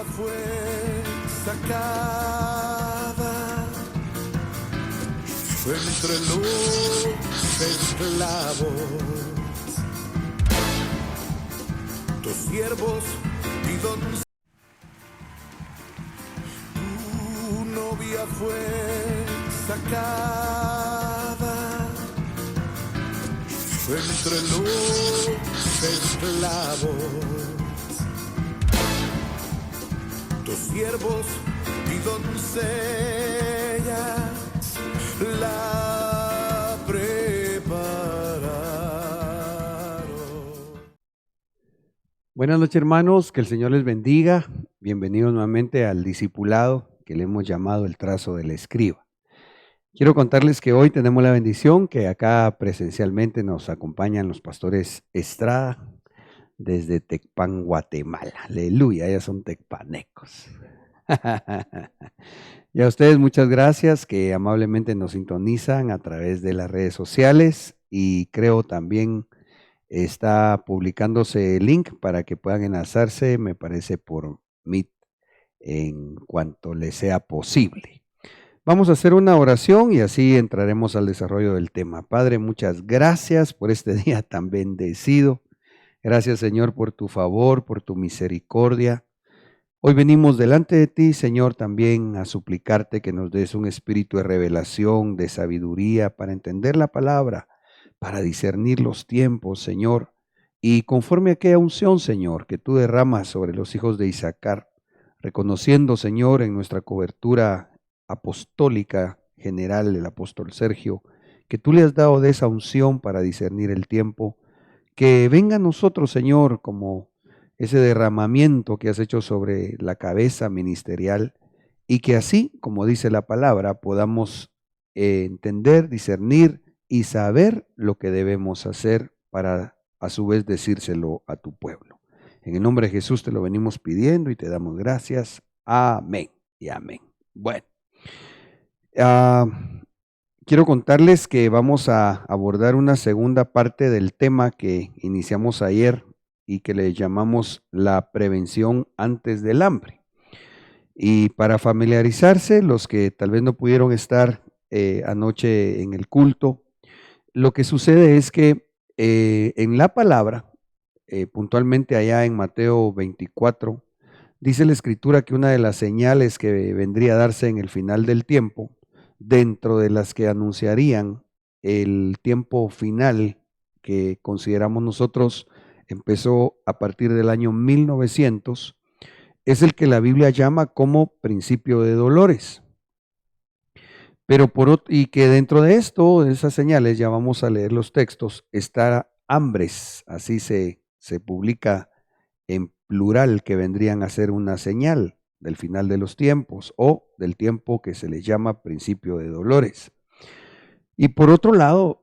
fue sacada entre los esclavos, tus siervos y doncellas. Tu novia fue sacada entre los esclavos, tus siervos y doncellas la prepararon. Buenas noches, hermanos, que el Señor les bendiga. Bienvenidos nuevamente al discipulado que le hemos llamado el trazo del escriba. Quiero contarles que hoy tenemos la bendición que acá presencialmente nos acompañan los pastores Estrada desde Tecpan, Guatemala. Aleluya, ellos son tecpanecos. Y a ustedes muchas gracias que amablemente nos sintonizan a través de las redes sociales, y creo también está publicándose el link para que puedan enlazarse, me parece por Meet, en cuanto les sea posible. Vamos a hacer una oración y así entraremos al desarrollo del tema. Padre, muchas gracias por este día tan bendecido. Gracias, Señor, por tu favor, por tu misericordia. Hoy venimos delante de ti, Señor, también a suplicarte que nos des un espíritu de revelación, de sabiduría para entender la palabra, para discernir los tiempos, Señor, y conforme a aquella unción, Señor, que tú derramas sobre los hijos de Isaacar, reconociendo, Señor, en nuestra cobertura apostólica general, el apóstol Sergio, que tú le has dado de esa unción para discernir el tiempo, que venga a nosotros, Señor, como ese derramamiento que has hecho sobre la cabeza ministerial, y que así, como dice la palabra, podamos entender, discernir y saber lo que debemos hacer para a su vez decírselo a tu pueblo. En el nombre de Jesús te lo venimos pidiendo y te damos gracias. Amén y amén. Bueno, quiero contarles que vamos a abordar una segunda parte del tema que iniciamos ayer y que le llamamos la prevención antes del hambre. Y para familiarizarse, los que tal vez no pudieron estar anoche en el culto, lo que sucede es que en la palabra, puntualmente allá en Mateo 24, dice la Escritura que una de las señales que vendría a darse en el final del tiempo, dentro de las que anunciarían el tiempo final que consideramos nosotros empezó a partir del año 1900, es el que la Biblia llama como principio de dolores. Pero y que dentro de esto, de esas señales, ya vamos a leer los textos, está hambres, así se publica en plural, que vendrían a ser una señal del final de los tiempos o del tiempo que se le llama principio de dolores. Y por otro lado,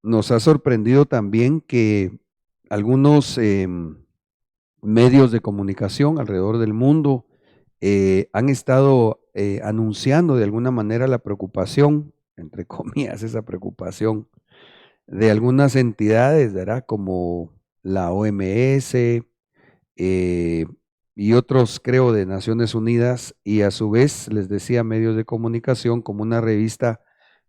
nos ha sorprendido también que algunos medios de comunicación alrededor del mundo han estado anunciando de alguna manera la preocupación, entre comillas, esa preocupación de algunas entidades, ¿verdad? Como la OMS y otros, creo, de Naciones Unidas, y a su vez, les decía, medios de comunicación como una revista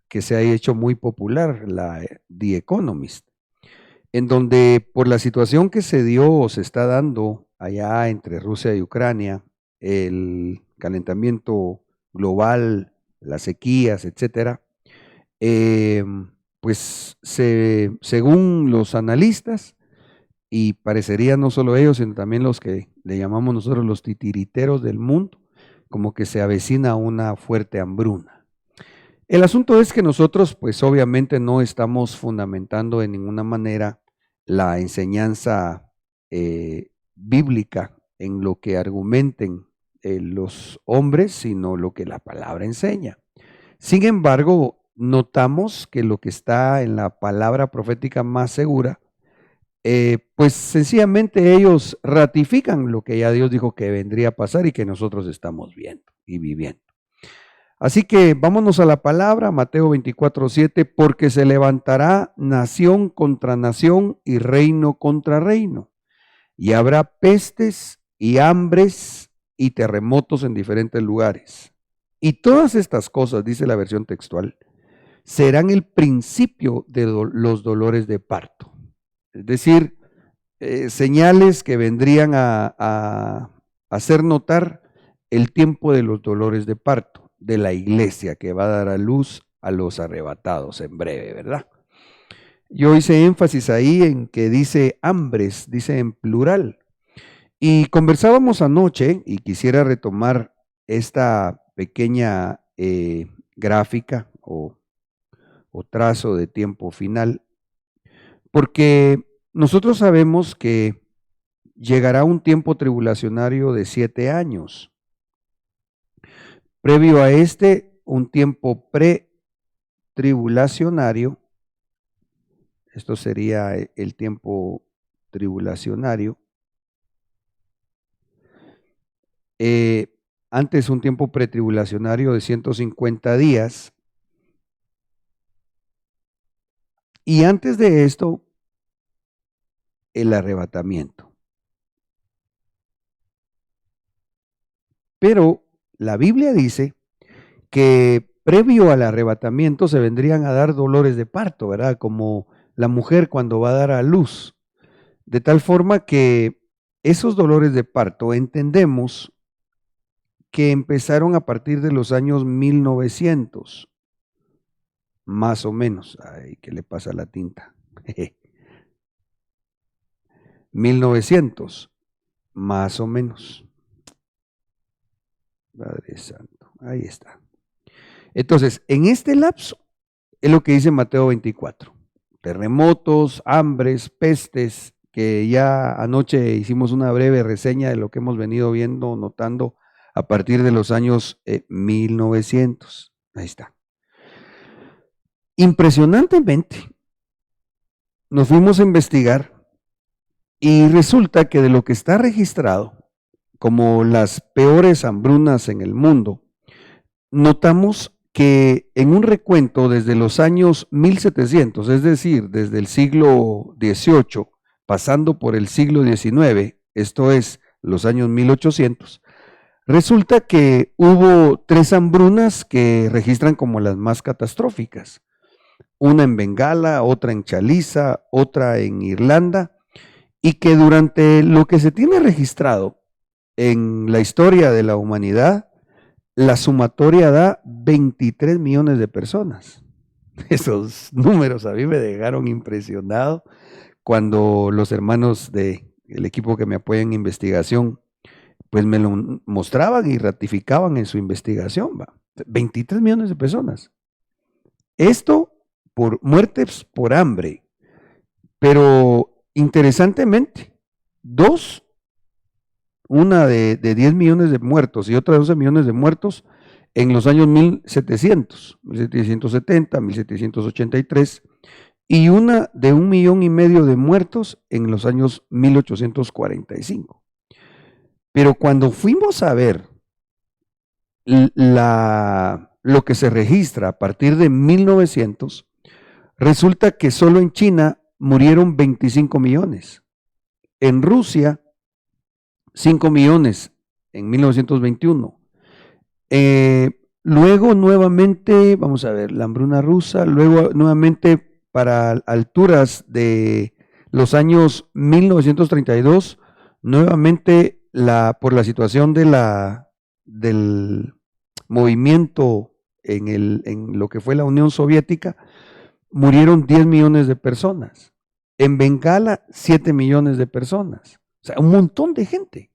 que se ha hecho muy popular, la The Economist, en donde por la situación que se dio o se está dando allá entre Rusia y Ucrania, el calentamiento global, las sequías, etcétera, pues según los analistas, y parecería no solo ellos, sino también los que le llamamos nosotros los titiriteros del mundo, como que se avecina una fuerte hambruna. El asunto es que nosotros, pues obviamente no estamos fundamentando de ninguna manera la enseñanza bíblica en lo que argumenten los hombres, sino lo que la palabra enseña. Sin embargo, notamos que lo que está en la palabra profética más segura, pues sencillamente ellos ratifican lo que ya Dios dijo que vendría a pasar y que nosotros estamos viendo y viviendo. Así que vámonos a la palabra, Mateo 24:7, porque se levantará nación contra nación y reino contra reino, y habrá pestes y hambres y terremotos en diferentes lugares. Y todas estas cosas, dice la versión textual, serán el principio de los dolores de parto. Es decir, señales que vendrían a hacer notar el tiempo de los dolores de parto de la iglesia que va a dar a luz a los arrebatados en breve, ¿verdad? Yo hice énfasis ahí en que dice hambres, dice en plural. Y conversábamos anoche, y quisiera retomar esta pequeña gráfica o trazo de tiempo final, porque nosotros sabemos que llegará un tiempo tribulacionario de 7 años. Previo a este, un tiempo pretribulacionario. Esto sería el tiempo tribulacionario. Antes un tiempo pretribulacionario de 150 días. Y antes de esto, el arrebatamiento. Pero la Biblia dice que previo al arrebatamiento se vendrían a dar dolores de parto, ¿verdad? Como la mujer cuando va a dar a luz. De tal forma que esos dolores de parto entendemos que empezaron a partir de los años 1900, más o menos. Ay, ¿qué le pasa a la tinta? 1900, más o menos. Padre Santo, ahí está. Entonces, en este lapso es lo que dice Mateo 24. Terremotos, hambres, pestes, que ya anoche hicimos una breve reseña de lo que hemos venido viendo, notando a partir de los años 1900. Ahí está. Impresionantemente, nos fuimos a investigar y resulta que de lo que está registrado como las peores hambrunas en el mundo, notamos que en un recuento desde los años 1700, es decir, desde el siglo XVIII, pasando por el siglo XIX, esto es, los años 1800, resulta que hubo 3 hambrunas que registran como las más catastróficas. Una en Bengala, otra en Chaliza, otra en Irlanda, y que durante lo que se tiene registrado en la historia de la humanidad, la sumatoria da 23 millones de personas. Esos números a mí me dejaron impresionado cuando los hermanos del equipo que me apoya en investigación, pues me lo mostraban y ratificaban en su investigación. 23 millones de personas. Esto por muertes por hambre. Pero interesantemente, una de 10 millones de muertos y otra de 12 millones de muertos en los años 1770, 1783, y una de 1,5 millones de muertos en los años 1845. Pero cuando fuimos a ver lo que se registra a partir de 1900, resulta que solo en China murieron 25 millones. En Rusia, 5 millones en 1921. Luego nuevamente, vamos a ver, la hambruna rusa, luego nuevamente para alturas de los años 1932, nuevamente por la situación del movimiento en lo que fue la Unión Soviética, murieron 10 millones de personas. En Bengala, 7 millones de personas. O sea, un montón de gente.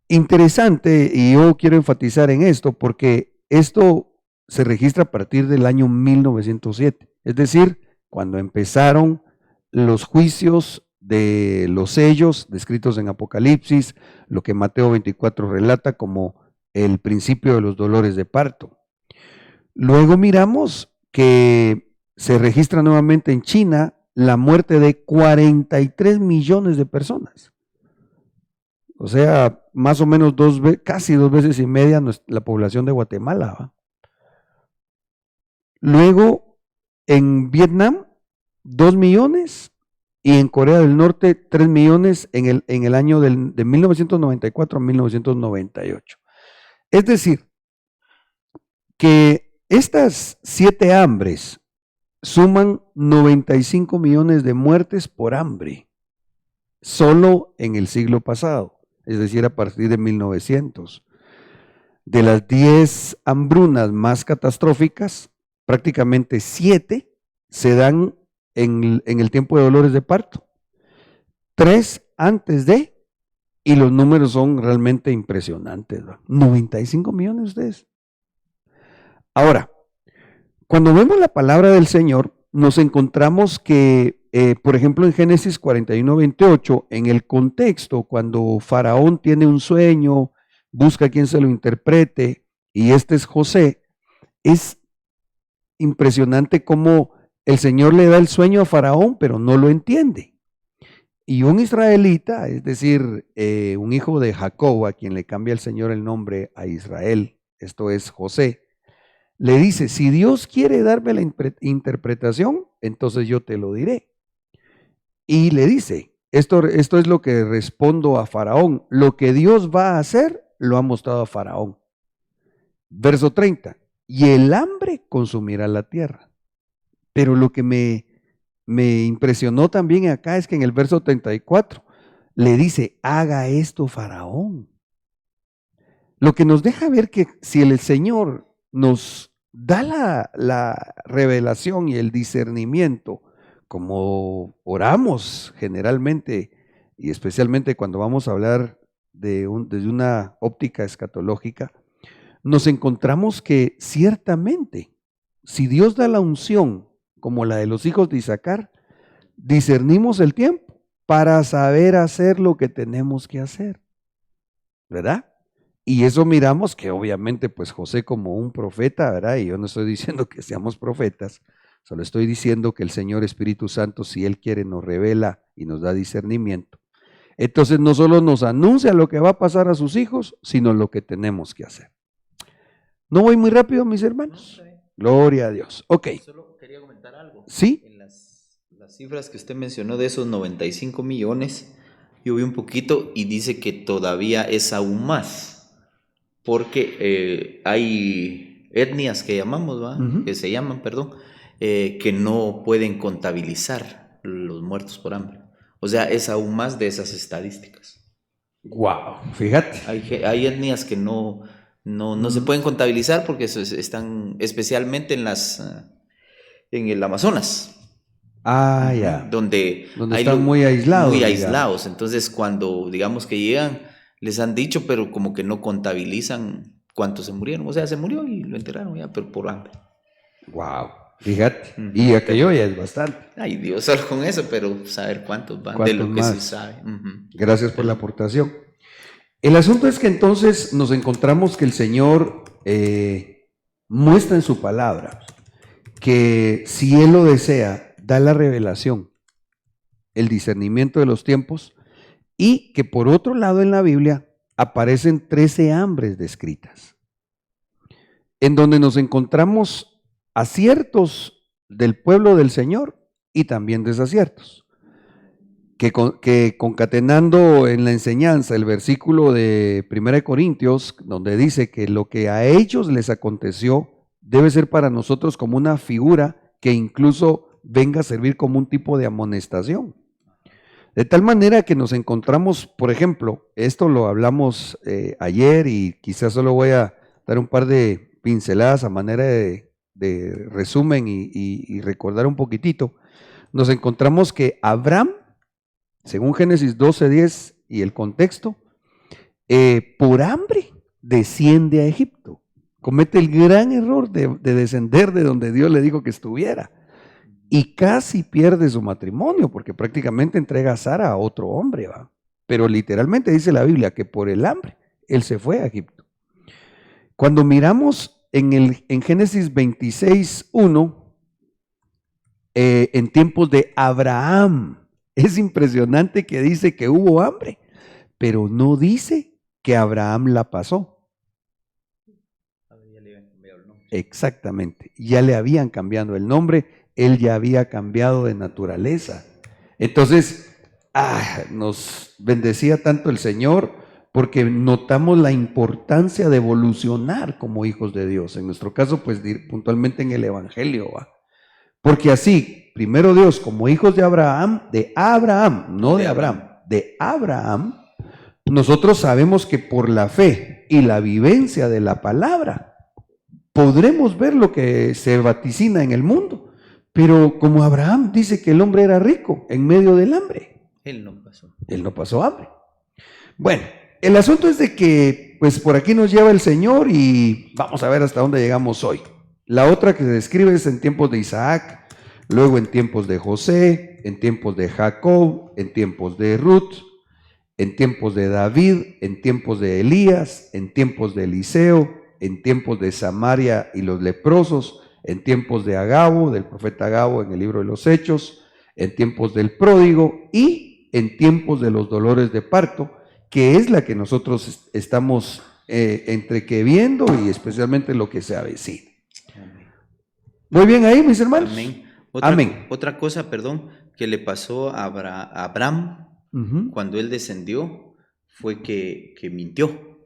Interesante, y yo quiero enfatizar en esto, porque esto se registra a partir del año 1907. Es decir, cuando empezaron los juicios de los sellos descritos en Apocalipsis, lo que Mateo 24 relata como el principio de los dolores de parto. Luego miramos que se registra nuevamente en China la muerte de 43 millones de personas. O sea, más o menos casi 2 veces y media la población de Guatemala, ¿va? Luego, en Vietnam, 2 millones, y en Corea del Norte 3 millones en el año de 1994 a 1998. Es decir, que estas 7 hambres suman 95 millones de muertes por hambre, solo en el siglo pasado, es decir, a partir de 1900. De las 10 hambrunas más catastróficas, prácticamente 7 se dan en el tiempo de dolores de parto, 3 antes de, y los números son realmente impresionantes, ¿verdad? 95 millones ustedes. Ahora, cuando vemos la palabra del Señor, nos encontramos que, por ejemplo, en Génesis 41, 28, en el contexto, cuando Faraón tiene un sueño, busca a quien se lo interprete, y este es José, es impresionante cómo el Señor le da el sueño a Faraón, pero no lo entiende. Y un israelita, es decir, un hijo de Jacob, a quien le cambia el Señor el nombre a Israel, esto es José, le dice, si Dios quiere darme la interpretación, entonces yo te lo diré. Y le dice, esto es lo que respondo a Faraón, lo que Dios va a hacer, lo ha mostrado a Faraón. Verso 30, y el hambre consumirá la tierra. Pero lo que me impresionó también acá es que en el verso 34 le dice, haga esto Faraón. Lo que nos deja ver que si el Señor nos da la revelación y el discernimiento, como oramos generalmente, y especialmente cuando vamos a hablar desde una óptica escatológica, nos encontramos que ciertamente, si Dios da la unción, como la de los hijos de Isaacar, discernimos el tiempo para saber hacer lo que tenemos que hacer, ¿verdad? Y eso miramos que obviamente pues José como un profeta, ¿verdad? Y yo no estoy diciendo que seamos profetas, solo estoy diciendo que el Señor Espíritu Santo, si Él quiere, nos revela y nos da discernimiento. Entonces no solo nos anuncia lo que va a pasar a sus hijos, sino lo que tenemos que hacer. ¿No voy muy rápido, mis hermanos? Gloria a Dios. Ok. Solo quería comentar algo. ¿Sí? En las cifras que usted mencionó de esos 95 millones, yo vi un poquito y dice que todavía es aún más. Porque hay etnias que llamamos, ¿va? Que se llaman, perdón, que no pueden contabilizar los muertos por hambre. O sea, es aún más de esas estadísticas. Wow, fíjate. Hay etnias que no se pueden contabilizar porque están especialmente en el Amazonas. Ah, ya. Donde están muy aislados. Muy aislados. Entonces, cuando digamos que llegan, les han dicho, pero como que no contabilizan cuántos se murieron. O sea, se murió y lo enterraron ya, pero por hambre. Wow, fíjate. Y aquello ya es bastante. Ay, Dios, solo con eso, pero saber cuántos van de lo que se sabe. Gracias por la aportación. El asunto es que entonces nos encontramos que el Señor muestra en su palabra que si Él lo desea, da la revelación, el discernimiento de los tiempos, y que por otro lado en la Biblia aparecen 13 hambres descritas, en donde nos encontramos aciertos del pueblo del Señor y también desaciertos. Que concatenando en la enseñanza el versículo de 1 Corintios, donde dice que lo que a ellos les aconteció debe ser para nosotros como una figura que incluso venga a servir como un tipo de amonestación. De tal manera que nos encontramos, por ejemplo, esto lo hablamos ayer y quizás solo voy a dar un par de pinceladas a manera de resumen y recordar un poquitito. Nos encontramos que Abraham, según Génesis 12:10 y el contexto, por hambre desciende a Egipto. Comete el gran error de descender de donde Dios le dijo que estuviera. Y casi pierde su matrimonio, porque prácticamente entrega a Sara a otro hombre, ¿va? Pero literalmente dice la Biblia que por el hambre él se fue a Egipto. Cuando miramos en Génesis 26:1, en tiempos de Abraham, es impresionante que dice que hubo hambre, pero no dice que Abraham la pasó. Exactamente, ya le habían cambiado el nombre, él ya había cambiado de naturaleza. Entonces, nos bendecía tanto el Señor porque notamos la importancia de evolucionar como hijos de Dios. En nuestro caso, pues puntualmente en el Evangelio, ¿va? Porque así, primero Dios, como hijos de Abraham, no de Abraham, de Abraham, nosotros sabemos que por la fe y la vivencia de la palabra, podremos ver lo que se vaticina en el mundo. Pero como Abraham dice que el hombre era rico en medio del hambre. Él no pasó hambre. Bueno, el asunto es de que, pues por aquí nos lleva el Señor y vamos a ver hasta dónde llegamos hoy. La otra que se describe es en tiempos de Isaac, luego en tiempos de José, en tiempos de Jacob, en tiempos de Ruth, en tiempos de David, en tiempos de Elías, en tiempos de Eliseo, en tiempos de Samaria y los leprosos, en tiempos de Agabo, del profeta Agabo en el libro de los Hechos, en tiempos del pródigo y en tiempos de los dolores de parto, que es la que nosotros estamos entre que viendo y especialmente lo que se avecina. Muy bien ahí, mis hermanos. Amén. Amén. Otra cosa, que le pasó a Abraham cuando él descendió fue que mintió.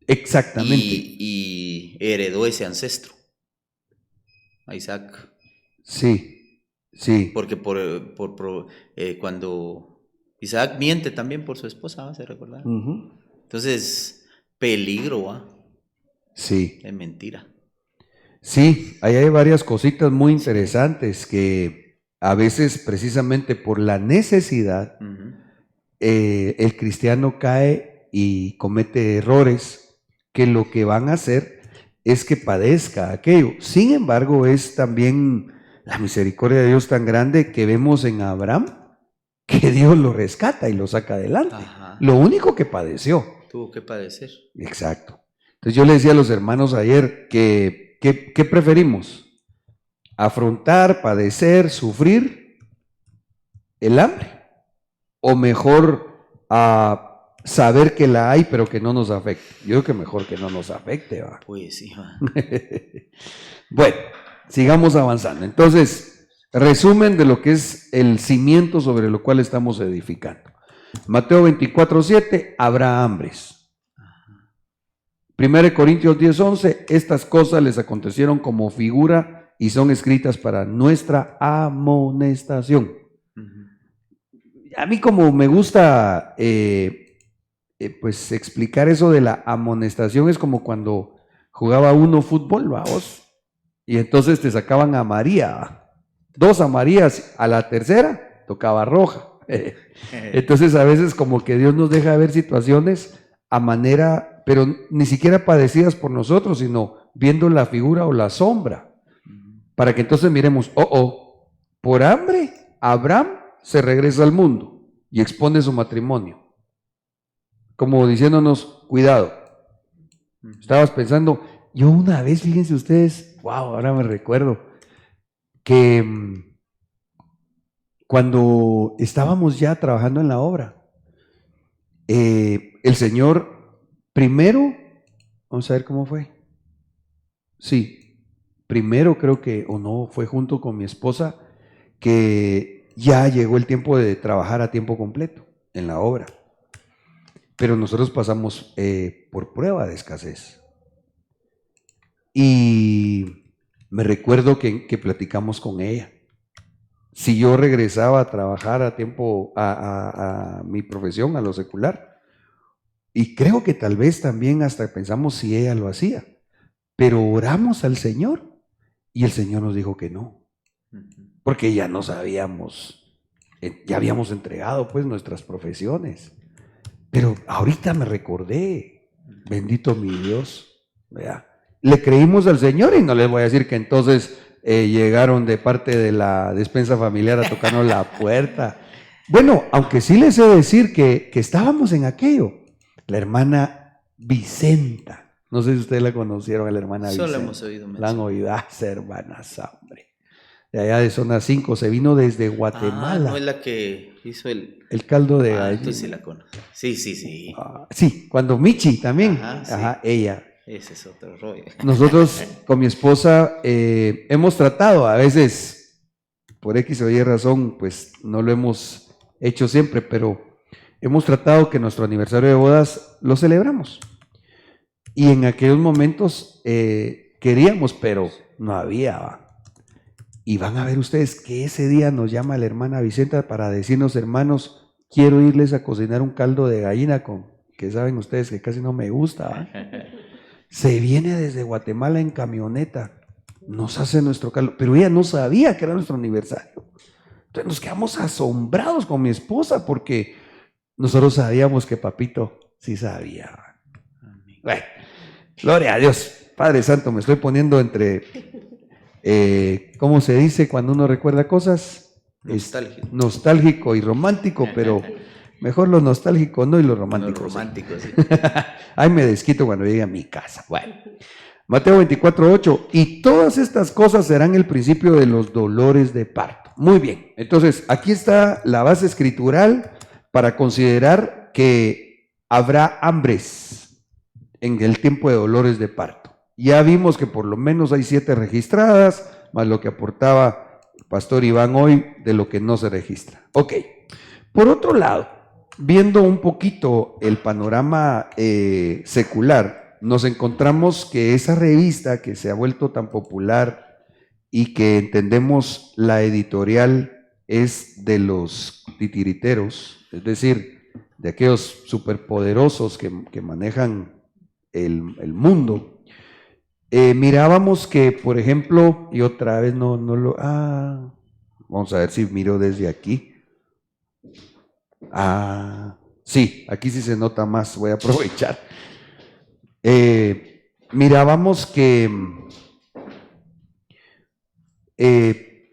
Exactamente. Y heredó ese ancestro, a Isaac. Sí, sí. Porque cuando Isaac miente también por su esposa, ¿va? ¿Se recuerda? Entonces, peligro, ¿va? Sí. Es mentira. Sí, ahí hay varias cositas muy interesantes que a veces precisamente por la necesidad el cristiano cae y comete errores que lo que van a hacer es que padezca aquello. Sin embargo, es también la misericordia de Dios tan grande que vemos en Abraham, que Dios lo rescata y lo saca adelante. Lo único que padeció. Tuvo que padecer. Exacto. Entonces yo le decía a los hermanos ayer que ¿qué preferimos? ¿Afrontar, padecer, sufrir el hambre? ¿O mejor saber que la hay pero que no nos afecte? Yo creo que mejor que no nos afecte, ¿va? Pues sí, va. Bueno, sigamos avanzando. Entonces, resumen de lo que es el cimiento sobre lo cual estamos edificando. Mateo 24:7, habrá hambres. 1 Corintios 10:11, estas cosas les acontecieron como figura y son escritas para nuestra amonestación. A mí como me gusta pues explicar eso de la amonestación, es como cuando jugaba uno fútbol, vamos, y entonces te sacaban a María, 2 amarillas, a la tercera tocaba roja. Entonces a veces como que Dios nos deja ver situaciones a manera, pero ni siquiera padecidas por nosotros, sino viendo la figura o la sombra, para que entonces miremos, por hambre, Abraham se regresa al mundo y expone su matrimonio, como diciéndonos, cuidado. Estabas pensando, yo una vez, fíjense ustedes, wow, ahora me recuerdo, que cuando estábamos ya trabajando en la obra, el Señor primero, vamos a ver cómo fue. Sí, primero creo que, o no, fue junto con mi esposa, que ya llegó el tiempo de trabajar a tiempo completo en la obra. Pero nosotros pasamos por prueba de escasez. Y me recuerdo que platicamos con ella. Si yo regresaba a trabajar a tiempo, a mi profesión, a lo secular, y creo que tal vez también hasta pensamos si ella lo hacía, pero oramos al Señor y el Señor nos dijo que no, porque ya no sabíamos, ya habíamos entregado pues nuestras profesiones, pero ahorita me recordé, bendito mi Dios, ¿verdad? Le creímos al Señor y no les voy a decir que entonces llegaron de parte de la despensa familiar a tocarnos la puerta. Bueno, aunque sí les he de decir que estábamos en aquello. La hermana Vicenta, no sé si ustedes la conocieron, a la hermana Vicenta. Solo hemos oído mencionar. La han oído, esa hermana, hombre. De allá de zona 5, se vino desde Guatemala. No es la que hizo el caldo de gallina. Entonces sí la conozco. Sí. Sí, cuando Michi también. Sí. Ella. Ese es otro rollo. Nosotros con mi esposa hemos tratado a veces, por X o Y razón, pues no lo hemos hecho siempre, pero hemos tratado que nuestro aniversario de bodas lo celebramos. Y en aquellos momentos queríamos, pero no había. ¿Va? Y van a ver ustedes que ese día nos llama la hermana Vicenta para decirnos, hermanos, quiero irles a cocinar un caldo de gallina que saben ustedes que casi no me gusta. ¿Va? Se viene desde Guatemala en camioneta, nos hace nuestro caldo, pero ella no sabía que era nuestro aniversario. Entonces nos quedamos asombrados con mi esposa porque nosotros sabíamos que papito sí sabía. Bueno, gloria a Dios. Padre Santo, me estoy poniendo entre, ¿cómo se dice cuando uno recuerda cosas? Nostálgico. Nostálgico y romántico, pero mejor lo nostálgico no y lo romántico. Lo romántico, sí. Ay, me desquito cuando llegue a mi casa. Bueno, Mateo 24:8, y todas estas cosas serán el principio de los dolores de parto. Muy bien, entonces aquí está la base escritural para considerar que habrá hambres en el tiempo de dolores de parto. Ya vimos que por lo menos hay 7 registradas, más lo que aportaba el pastor Iván hoy de lo que no se registra. Ok, por otro lado, viendo un poquito el panorama secular, nos encontramos que esa revista que se ha vuelto tan popular y que entendemos la editorial es de los titiriteros, es decir, de aquellos superpoderosos que manejan el mundo. Mirábamos que, por ejemplo, y otra vez no lo... vamos a ver si miro desde aquí. Sí, aquí sí se nota más, voy a aprovechar. Mirábamos que,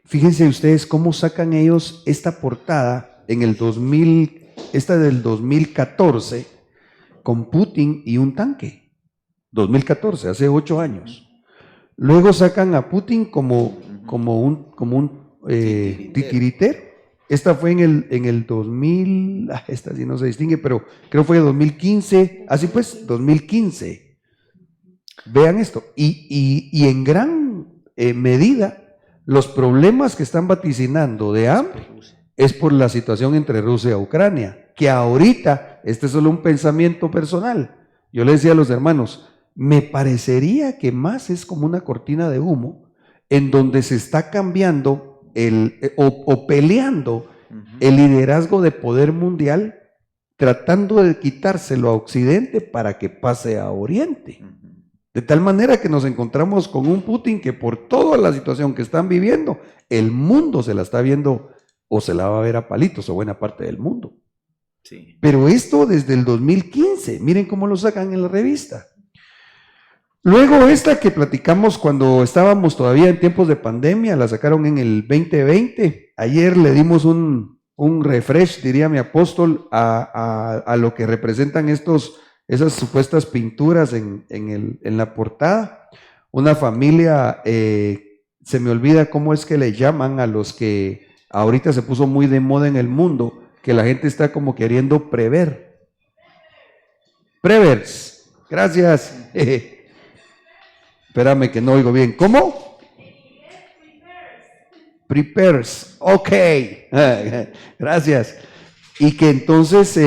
fíjense ustedes cómo sacan ellos esta portada en el 2000, esta del 2014, con Putin y un tanque. 2014, hace 8 años. Luego sacan a Putin como un titiritero. Esta fue en el 2000, esta sí no se distingue, pero creo fue 2015, así pues, 2015. Vean esto, y en gran medida, los problemas que están vaticinando de hambre es por la situación entre Rusia y Ucrania, que ahorita, este es solo un pensamiento personal. Yo le decía a los hermanos, me parecería que más es como una cortina de humo, en donde se está cambiando o peleando el liderazgo de poder mundial, tratando de quitárselo a Occidente para que pase a Oriente. De tal manera que nos encontramos con un Putin que por toda la situación que están viviendo, el mundo se la está viendo o se la va a ver a palitos o buena parte del mundo. Sí. Pero esto desde el 2015, miren cómo lo sacan en la revista. Luego esta que platicamos cuando estábamos todavía en tiempos de pandemia, la sacaron en el 2020. Ayer le dimos un refresh, diría mi apóstol, a lo que representan esas supuestas pinturas en la portada. Una familia, se me olvida cómo es que le llaman a los que ahorita se puso muy de moda en el mundo, que la gente está como queriendo prever. Prevers, gracias. Espérame que no oigo bien. ¿Cómo? Prepares. Ok. Gracias. Y que entonces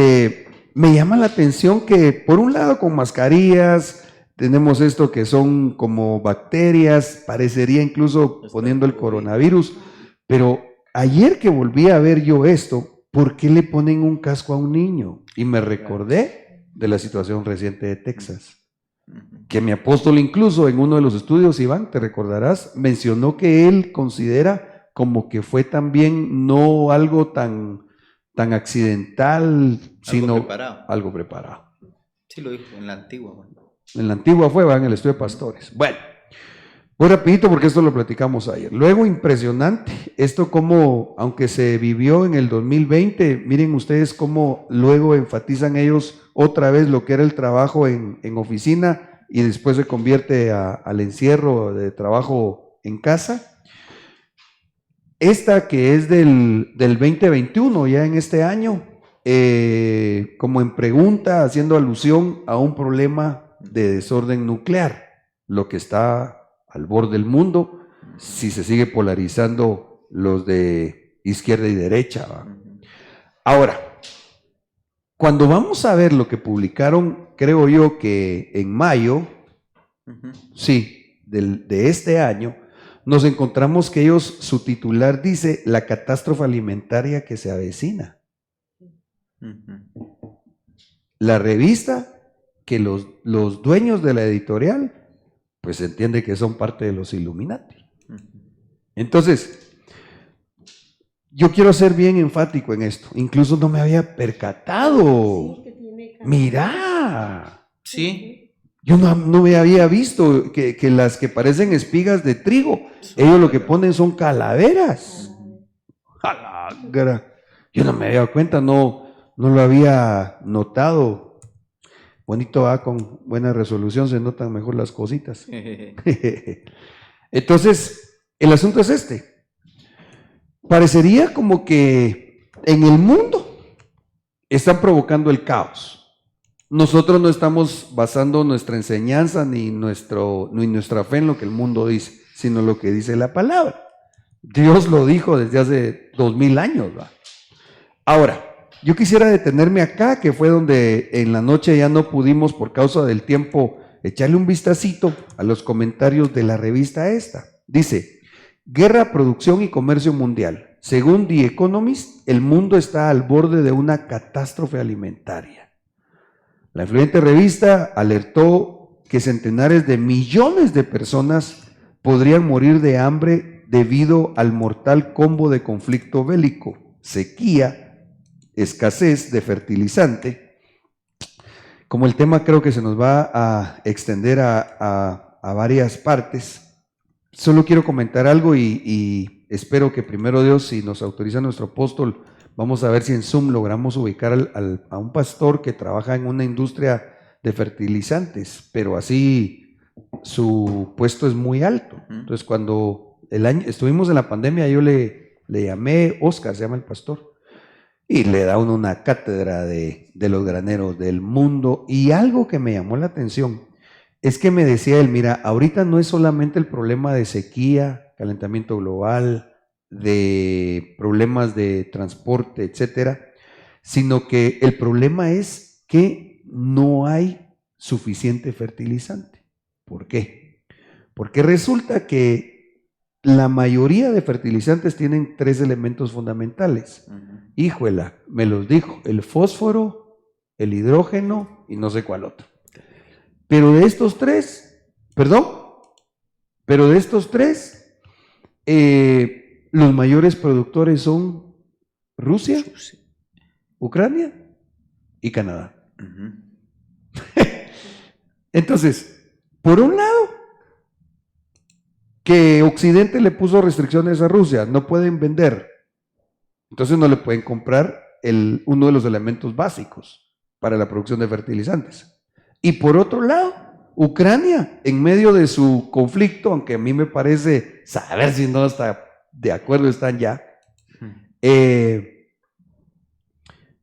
me llama la atención que por un lado con mascarillas tenemos esto que son como bacterias, parecería incluso poniendo el coronavirus, pero ayer que volví a ver yo esto, ¿por qué le ponen un casco a un niño? Y me recordé de la situación reciente de Texas. Que mi apóstol incluso en uno de los estudios, Iván, te recordarás, mencionó que él considera como que fue también no algo tan accidental, sino algo preparado. Sí, lo dijo en la antigua. Bueno. En la antigua fue, en el estudio de pastores. Bueno, voy rapidito porque esto lo platicamos ayer. Luego, impresionante, esto como, aunque se vivió en el 2020, miren ustedes cómo luego enfatizan ellos otra vez lo que era el trabajo en oficina y después se convierte al encierro de trabajo en casa. Esta que es del 2021, ya en este año, como en pregunta, haciendo alusión a un problema de desorden nuclear, lo que está al borde del mundo, si se sigue polarizando los de izquierda y derecha, ¿va? Ahora, cuando vamos a ver lo que publicaron, creo yo que en mayo, sí, de este año, nos encontramos que ellos, su titular dice, la catástrofe alimentaria que se avecina. La revista, que los dueños de la editorial, pues se entiende que son parte de los Illuminati. Entonces, yo quiero ser bien enfático en esto. Incluso no me había percatado. Mira. Sí. Yo no me había visto que las que parecen espigas de trigo, ellos lo que ponen son calaveras. Yo no me había dado cuenta, no lo había notado. Bonito, con buena resolución se notan mejor las cositas. Entonces, el asunto es este. Parecería como que en el mundo están provocando el caos. Nosotros no estamos basando nuestra enseñanza ni nuestra fe en lo que el mundo dice, sino lo que dice la palabra. Dios lo dijo desde hace 2000 años, ¿va? Ahora, yo quisiera detenerme acá, que fue donde en la noche ya no pudimos, por causa del tiempo, echarle un vistacito a los comentarios de la revista esta. Dice, guerra, producción y comercio mundial. Según The Economist, el mundo está al borde de una catástrofe alimentaria. La influyente revista alertó que centenares de millones de personas podrían morir de hambre debido al mortal combo de conflicto bélico, sequía, escasez de fertilizante. Como el tema creo que se nos va a extender a varias partes, solo quiero comentar algo y espero que primero Dios, si nos autoriza nuestro apóstol, vamos a ver si en Zoom logramos ubicar a un pastor que trabaja en una industria de fertilizantes, pero así su puesto es muy alto. Entonces, cuando estuvimos en la pandemia, yo le llamé, Oscar se llama el pastor, y le da uno una cátedra de los graneros del mundo. Y algo que me llamó la atención es que me decía él, mira, ahorita no es solamente el problema de sequía, calentamiento global, de problemas de transporte, etcétera, sino que el problema es que no hay suficiente fertilizante. ¿Por qué? Porque resulta que la mayoría de fertilizantes tienen 3 elementos fundamentales. Híjola, me los dijo, el fósforo, el hidrógeno y no sé cuál otro. Pero de estos tres, los mayores productores son Rusia, Ucrania y Canadá. Entonces, por un lado, que Occidente le puso restricciones a Rusia, no pueden vender, entonces no le pueden comprar uno de los elementos básicos para la producción de fertilizantes. Y por otro lado, Ucrania, en medio de su conflicto, aunque a mí me parece saber si no está de acuerdo están ya,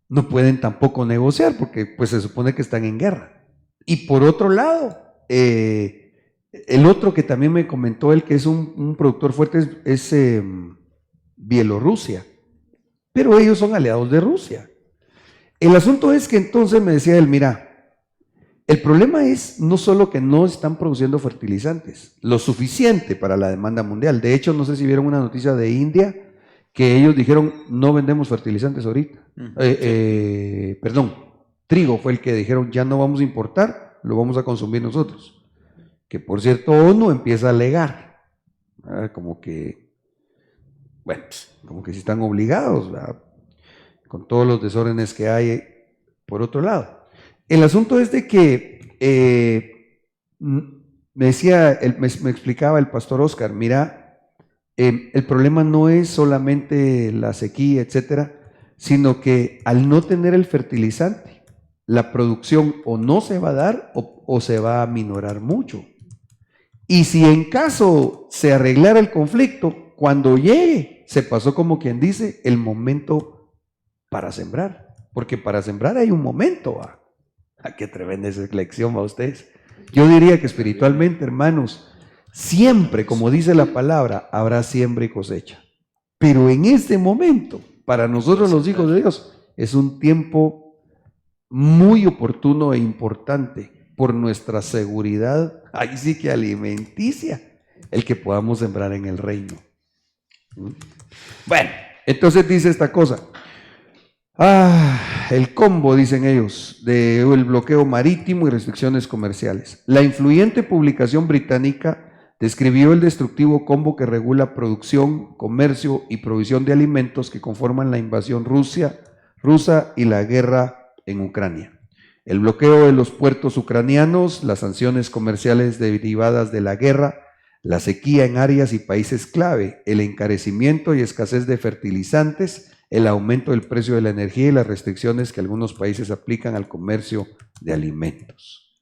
no pueden tampoco negociar porque pues se supone que están en guerra. Y por otro lado, el otro que también me comentó él, que es un productor fuerte, es Bielorrusia, pero ellos son aliados de Rusia. El asunto es que entonces me decía él, mira, el problema es no solo que no están produciendo fertilizantes, lo suficiente para la demanda mundial. De hecho, no sé si vieron una noticia de India, que ellos dijeron, no vendemos fertilizantes ahorita. Trigo fue el que dijeron, ya no vamos a importar, lo vamos a consumir nosotros. Que por cierto, ONU empieza a alegar, como que si están obligados, ¿verdad? Con todos los desórdenes que hay por otro lado. El asunto es de que me explicaba el pastor Oscar, mira, el problema no es solamente la sequía, etcétera, sino que al no tener el fertilizante, la producción o no se va a dar o se va a minorar mucho. Y si en caso se arreglara el conflicto, cuando llegue, se pasó como quien dice, el momento para sembrar. Porque para sembrar hay un momento, qué tremenda esa lección, a ustedes. Yo diría que espiritualmente, hermanos, siempre, como dice la palabra, habrá siembra y cosecha. Pero en este momento, para nosotros los hijos de Dios, es un tiempo muy oportuno e importante por nuestra seguridad, ahí sí que alimenticia, el que podamos sembrar en el reino. Bueno, entonces dice esta cosa. El combo, dicen ellos, del bloqueo marítimo y restricciones comerciales. La influyente publicación británica describió el destructivo combo que regula producción, comercio y provisión de alimentos que conforman la invasión rusa y la guerra en Ucrania. El bloqueo de los puertos ucranianos, las sanciones comerciales derivadas de la guerra, la sequía en áreas y países clave, el encarecimiento y escasez de fertilizantes, el aumento del precio de la energía y las restricciones que algunos países aplican al comercio de alimentos.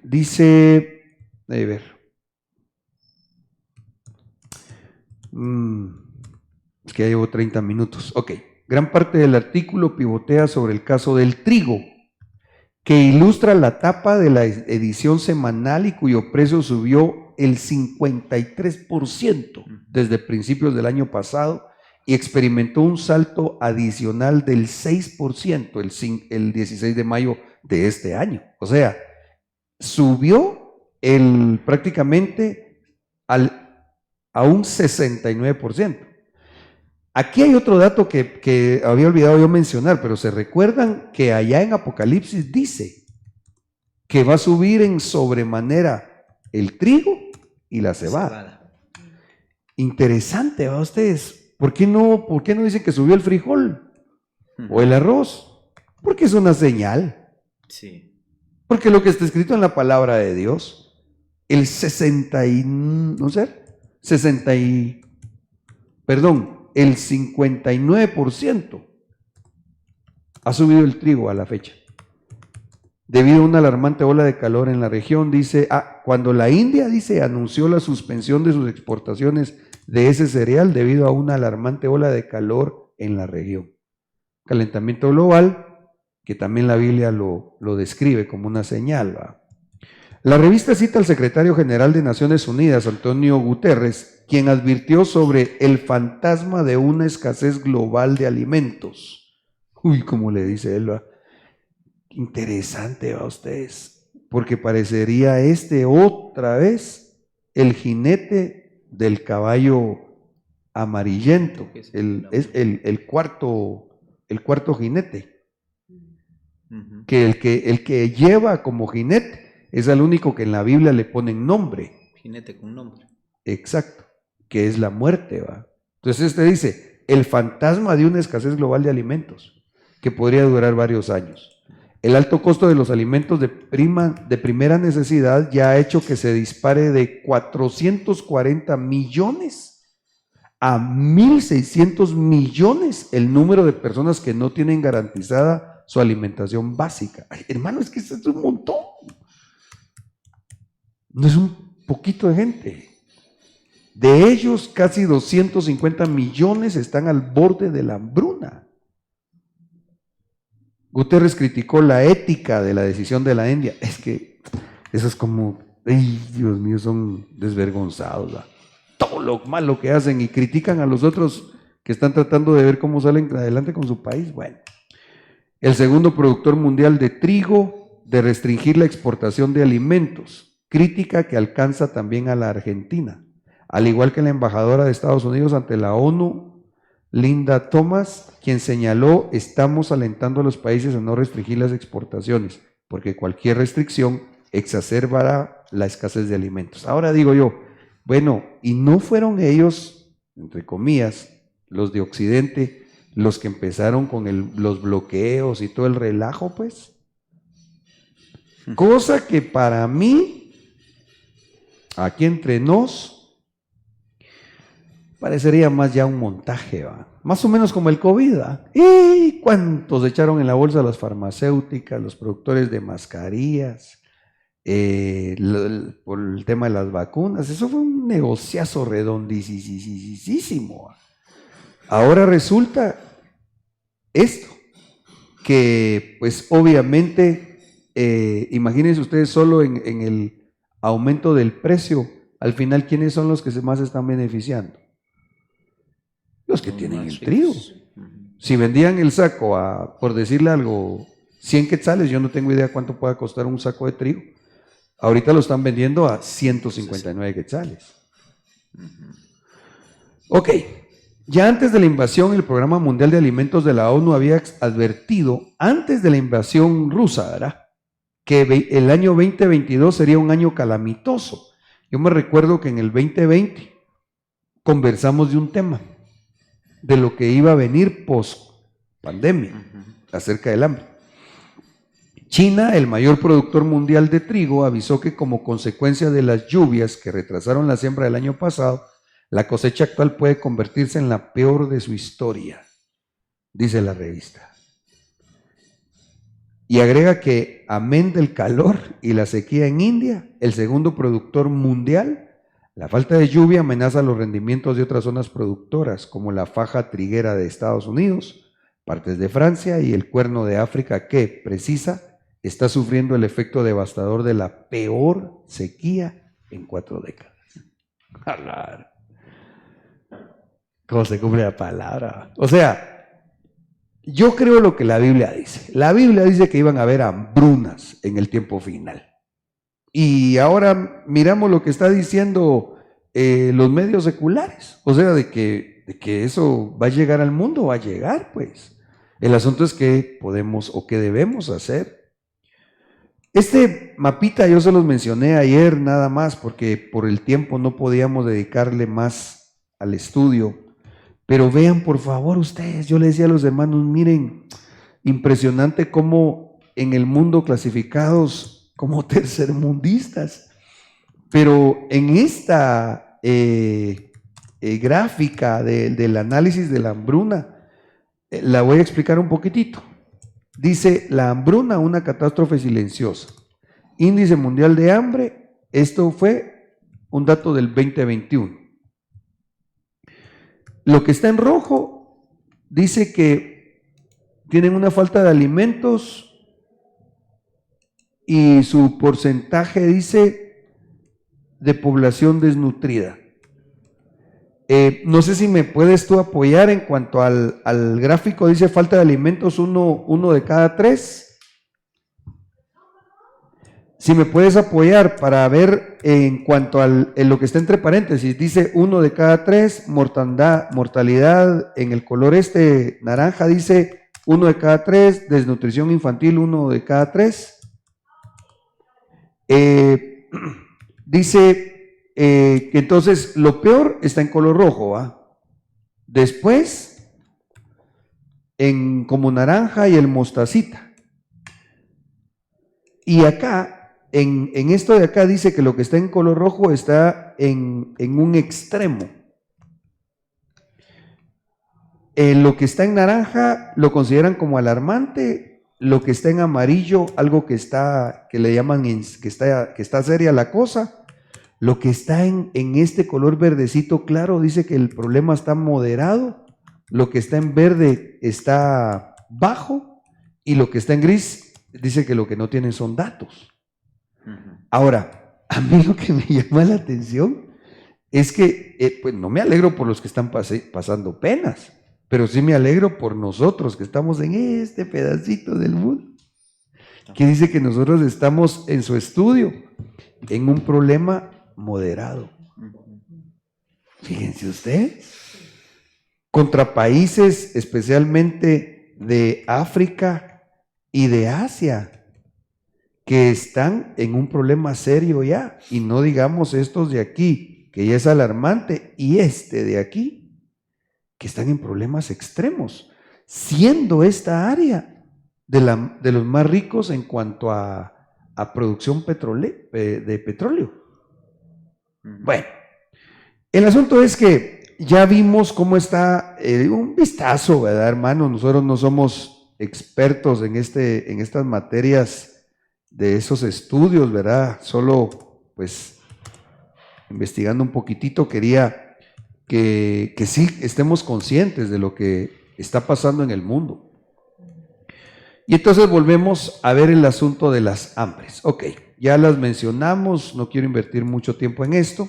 Dice, a ver, es que ya llevo 30 minutos. Ok, gran parte del artículo pivotea sobre el caso del trigo, que ilustra la tapa de la edición semanal y cuyo precio subió el 53% desde principios del año pasado y experimentó un salto adicional del 6% el 16 de mayo de este año. O sea, subió prácticamente a un 69%. Aquí hay otro dato que había olvidado yo mencionar, pero se recuerdan que allá en Apocalipsis dice que va a subir en sobremanera el trigo y la cebada. Interesante, ¿va ustedes? ¿Por qué no dicen que subió el frijol o el arroz? Porque es una señal. Sí. Porque lo que está escrito en la palabra de Dios, el 59% ha subido el trigo a la fecha. Debido a una alarmante ola de calor en la región, dice, cuando la India, anunció la suspensión de sus exportaciones de ese cereal debido a una alarmante ola de calor en la región. Calentamiento global, que también la Biblia lo describe como una señal, ¿va? La revista cita al secretario general de Naciones Unidas, Antonio Guterres, quien advirtió sobre el fantasma de una escasez global de alimentos. Uy, como le dice él, ¿va? Interesante, ¿va ustedes? Porque parecería otra vez el jinete del caballo amarillento, el cuarto jinete, que el que lleva como jinete es el único que en la Biblia le ponen nombre. Jinete con nombre. Exacto, que es la muerte, ¿va? Entonces dice, el fantasma de una escasez global de alimentos, que podría durar varios años. El alto costo de los alimentos de primera necesidad ya ha hecho que se dispare de 440 millones a 1.600 millones el número de personas que no tienen garantizada su alimentación básica. Ay, hermano, es que esto es un montón. No es un poquito de gente. De ellos, casi 250 millones están al borde de la hambruna. Guterres criticó la ética de la decisión de la India. Es que eso es como, ay, Dios mío, son desvergonzados, ¿va? Todo lo malo que hacen y critican a los otros que están tratando de ver cómo salen adelante con su país. Bueno, el segundo productor mundial de trigo, de restringir la exportación de alimentos, crítica que alcanza también a la Argentina, al igual que la embajadora de Estados Unidos ante la ONU, Linda Thomas, quien señaló, estamos alentando a los países a no restringir las exportaciones, porque cualquier restricción exacerbará la escasez de alimentos. Ahora digo yo, bueno, ¿y no fueron ellos, entre comillas, los de Occidente, los que empezaron con los bloqueos y todo el relajo, pues? Cosa que para mí, aquí entre nos, parecería más ya un montaje, ¿va? Más o menos como el COVID, ¿va? ¿Y cuántos echaron en la bolsa las farmacéuticas, los productores de mascarillas, por el tema de las vacunas? Eso fue un negociazo redondísimo. Ahora resulta esto, que pues obviamente, imagínense ustedes solo en el aumento del precio, al final, ¿quiénes son los que más se están beneficiando? Los que tienen el trigo. Si vendían el saco a, por decirle algo, 100 quetzales, yo no tengo idea cuánto pueda costar un saco de trigo. Ahorita lo están vendiendo a 159 quetzales. Ok, ya antes de la invasión, el Programa Mundial de Alimentos de la ONU había advertido, antes de la invasión rusa, ¿verdad?, que el año 2022 sería un año calamitoso. Yo me recuerdo que en el 2020 conversamos de un tema, de lo que iba a venir post pandemia, acerca del hambre. China, el mayor productor mundial de trigo, avisó que como consecuencia de las lluvias que retrasaron la siembra del año pasado, la cosecha actual puede convertirse en la peor de su historia, dice la revista. Y agrega que, amén del calor y la sequía en India, el segundo productor mundial, la falta de lluvia amenaza los rendimientos de otras zonas productoras, como la faja triguera de Estados Unidos, partes de Francia y el cuerno de África, que, precisa, está sufriendo el efecto devastador de la peor sequía en 4 décadas. ¿Cómo se cumple la palabra? O sea, yo creo lo que la Biblia dice. La Biblia dice que iban a haber hambrunas en el tiempo final. Y ahora miramos lo que está diciendo los medios seculares. O sea, de que eso va a llegar al mundo, va a llegar, pues. El asunto es qué podemos o qué debemos hacer. Este mapita yo se los mencioné ayer nada más porque por el tiempo no podíamos dedicarle más al estudio. Pero vean por favor ustedes, yo les decía a los hermanos, miren, impresionante cómo en el mundo clasificados como tercermundistas, pero en esta gráfica del análisis de la hambruna, la voy a explicar un poquitito. Dice, la hambruna, una catástrofe silenciosa. Índice mundial de hambre, esto fue un dato del 2021. Lo que está en rojo dice que tienen una falta de alimentos y su porcentaje dice de población desnutrida. No sé si me puedes tú apoyar en cuanto al gráfico, dice falta de alimentos, uno de cada 3. Si me puedes apoyar para ver en cuanto en lo que está entre paréntesis, dice 1 de cada 3, mortalidad en el color naranja, dice 1 de cada 3, desnutrición infantil 1 de cada 3. Dice que entonces lo peor está en color rojo, ¿va? Después en como naranja y el mostacita. Y acá en esto de acá dice que lo que está en color rojo está en un extremo. Lo que está en naranja lo consideran como alarmante, lo que está en amarillo, algo que le llaman que está seria la cosa. Lo que está en este color verdecito claro dice que el problema está moderado, lo que está en verde está bajo y lo que está en gris dice que lo que no tienen son datos. Ahora, a mí lo que me llama la atención es que, pues no me alegro por los que están pasando penas, pero sí me alegro por nosotros que estamos en este pedacito del mundo, que dice que nosotros estamos en su estudio, en un problema moderado. Fíjense ustedes, contra países especialmente de África y de Asia, que están en un problema serio ya, y no digamos estos de aquí, que ya es alarmante, y este de aquí, que están en problemas extremos, siendo esta área de los más ricos en cuanto a producción de petróleo. Bueno, el asunto es que ya vimos cómo está, un vistazo, ¿verdad, hermano? Nosotros no somos expertos en estas materias de esos estudios, ¿verdad? Solo, pues, investigando un poquitito, quería que sí estemos conscientes de lo que está pasando en el mundo. Y entonces volvemos a ver el asunto de las hambres. Ok, ya las mencionamos, no quiero invertir mucho tiempo en esto.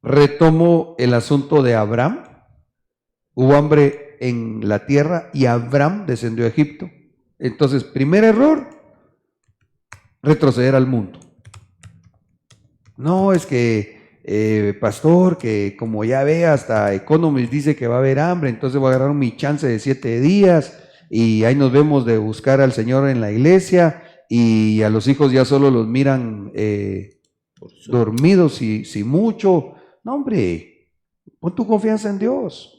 Retomo el asunto de Abraham. hubo hambre en la tierra y Abraham descendió a Egipto. Entonces, primer error, retroceder al mundo. No, es que, pastor, que como ya ve, hasta Economist dice que va a haber hambre, entonces voy a agarrar mi chance de 7 días y ahí nos vemos de buscar al Señor en la iglesia y a los hijos ya solo los miran dormidos si mucho. No, hombre, pon tu confianza en Dios.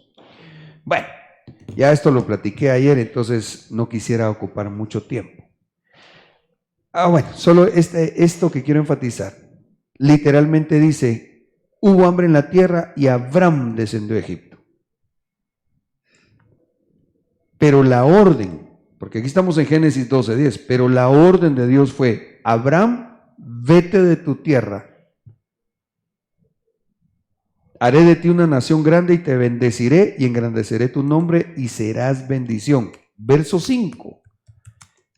Bueno, ya esto lo platiqué ayer, entonces no quisiera ocupar mucho tiempo. Bueno, solo esto que quiero enfatizar. Literalmente dice, hubo hambre en la tierra y Abraham descendió a Egipto. Pero la orden, porque aquí estamos en Génesis 12:10, pero la orden de Dios fue, Abraham, vete de tu tierra. Haré de ti una nación grande y te bendeciré y engrandeceré tu nombre y serás bendición. Verso 5.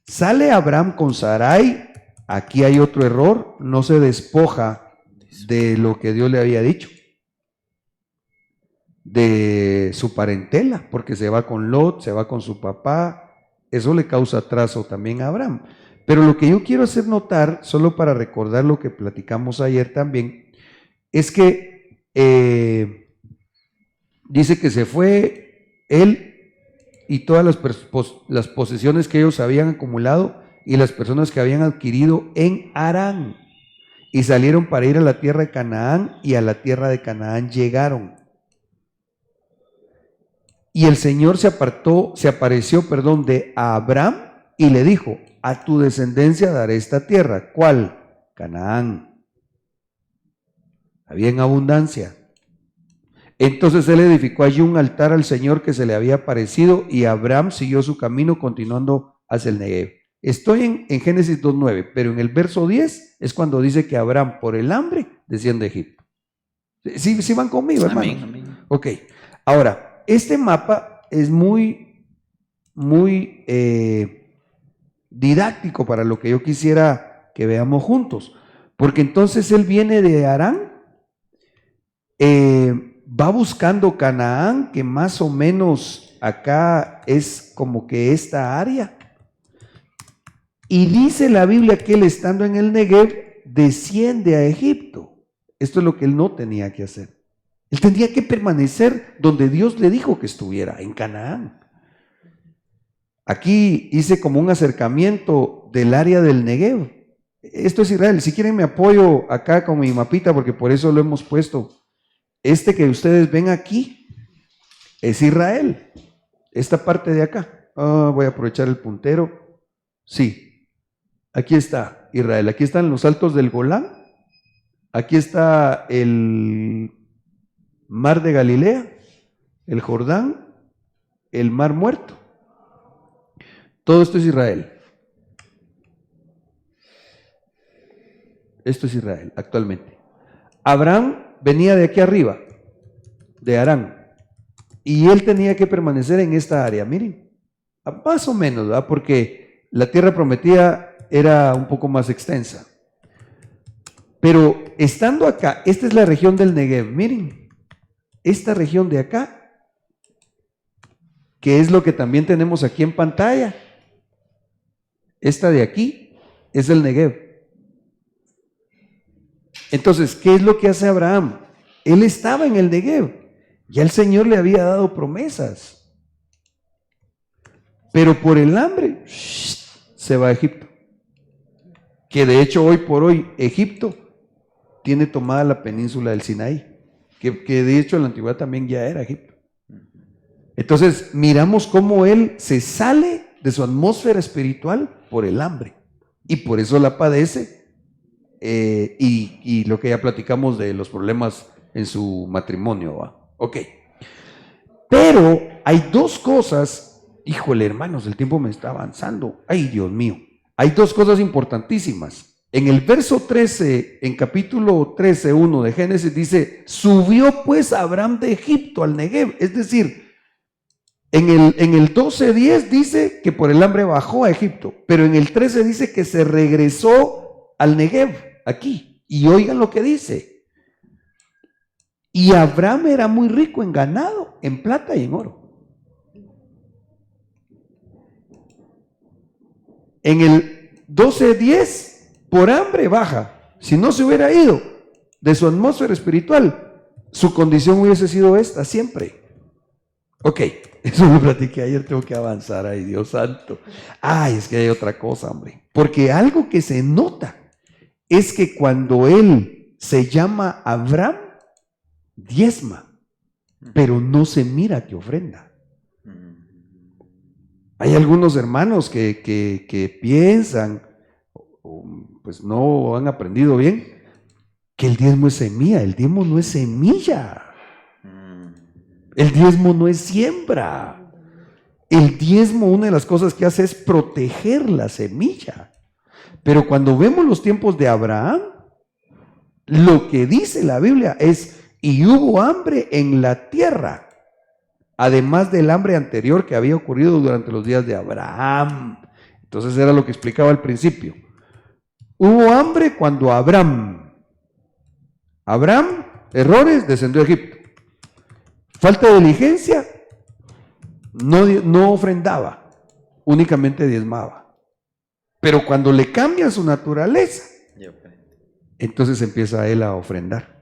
Sale Abraham con Sarai. Aquí hay otro error. No se despoja de lo que Dios le había dicho. De su parentela, porque se va con Lot, se va con su papá. Eso le causa atraso también a Abraham. Pero lo que yo quiero hacer notar, solo para recordar lo que platicamos ayer también, es que dice que se fue él y todas las posesiones que ellos habían acumulado y las personas que habían adquirido en Harán, y salieron para ir a la tierra de Canaán, y a la tierra de Canaán llegaron. Y el Señor se apareció de Abraham y le dijo, a tu descendencia daré esta tierra. ¿Cuál? Canaán. Había en abundancia. Entonces él edificó allí un altar al Señor que se le había aparecido, y Abraham siguió su camino continuando hacia el Negev. Estoy en Génesis 2:9, pero en el verso 10 es cuando dice que Abraham por el hambre desciende a Egipto. ¿Sí van conmigo, hermanos? Amén, amén. Ok, ahora, este mapa es muy didáctico para lo que yo quisiera que veamos juntos, porque entonces él viene de Harán, va buscando Canaán, que más o menos acá es como que esta área, y dice la Biblia que él, estando en el Negev, desciende a Egipto. Esto es lo que él no tenía que hacer. Él tenía que permanecer donde Dios le dijo que estuviera, en Canaán. Aquí hice como un acercamiento del área del Negev. Esto es Israel. Si quieren me apoyo acá con mi mapita, porque por eso lo hemos puesto. Este que ustedes ven aquí es Israel. Esta parte de acá. Voy a aprovechar el puntero. Sí. Aquí está Israel. Aquí están los altos del Golán. Aquí está el mar de Galilea, el Jordán, el mar muerto. Todo esto es Israel. Esto es Israel actualmente. Abraham venía de aquí arriba, de Harán, y él tenía que permanecer en esta área. Miren, más o menos, ¿verdad? Porque la tierra prometida era un poco más extensa. Pero estando acá, esta es la región del Negev. Miren, esta región de acá, que es lo que también tenemos aquí en pantalla. Esta de aquí es el Negev. Entonces, ¿qué es lo que hace Abraham? Él estaba en el Negev. Ya el Señor le había dado promesas. Pero por el hambre, se va a Egipto. Que de hecho hoy por hoy Egipto tiene tomada la península del Sinaí, que de hecho en la antigüedad también ya era Egipto. Entonces miramos cómo él se sale de su atmósfera espiritual por el hambre, y por eso la padece, y lo que ya platicamos de los problemas en su matrimonio, ¿va? Ok. Pero hay dos cosas, híjole hermanos, el tiempo me está avanzando, ay Dios mío, hay dos cosas importantísimas. En el verso 13, en capítulo 13:1 de Génesis dice, subió pues Abraham de Egipto al Negev. Es decir, en el 12:10 dice que por el hambre bajó a Egipto, pero en el 13 dice que se regresó al Negev, aquí. Y oigan lo que dice. Y Abraham era muy rico en ganado, en plata y en oro. En el 12:10, por hambre baja. Si no se hubiera ido de su atmósfera espiritual, su condición hubiese sido esta siempre. Ok, eso lo platiqué ayer, tengo que avanzar. Ay, Dios santo. Ay, es que hay otra cosa, hombre. Porque algo que se nota es que cuando él se llama Abraham, diezma, pero no se mira que ofrenda. Hay algunos hermanos que piensan, pues no han aprendido bien, que el diezmo es semilla. El diezmo no es semilla. El diezmo no es siembra. El diezmo, una de las cosas que hace es proteger la semilla. Pero cuando vemos los tiempos de Abraham, lo que dice la Biblia es, y hubo hambre en la tierra, además del hambre anterior que había ocurrido durante los días de Abraham. Entonces era lo que explicaba al principio. Hubo hambre cuando Abraham, errores, descendió a Egipto. Falta de diligencia, no ofrendaba, únicamente diezmaba. Pero cuando le cambia su naturaleza, entonces empieza él a ofrendar.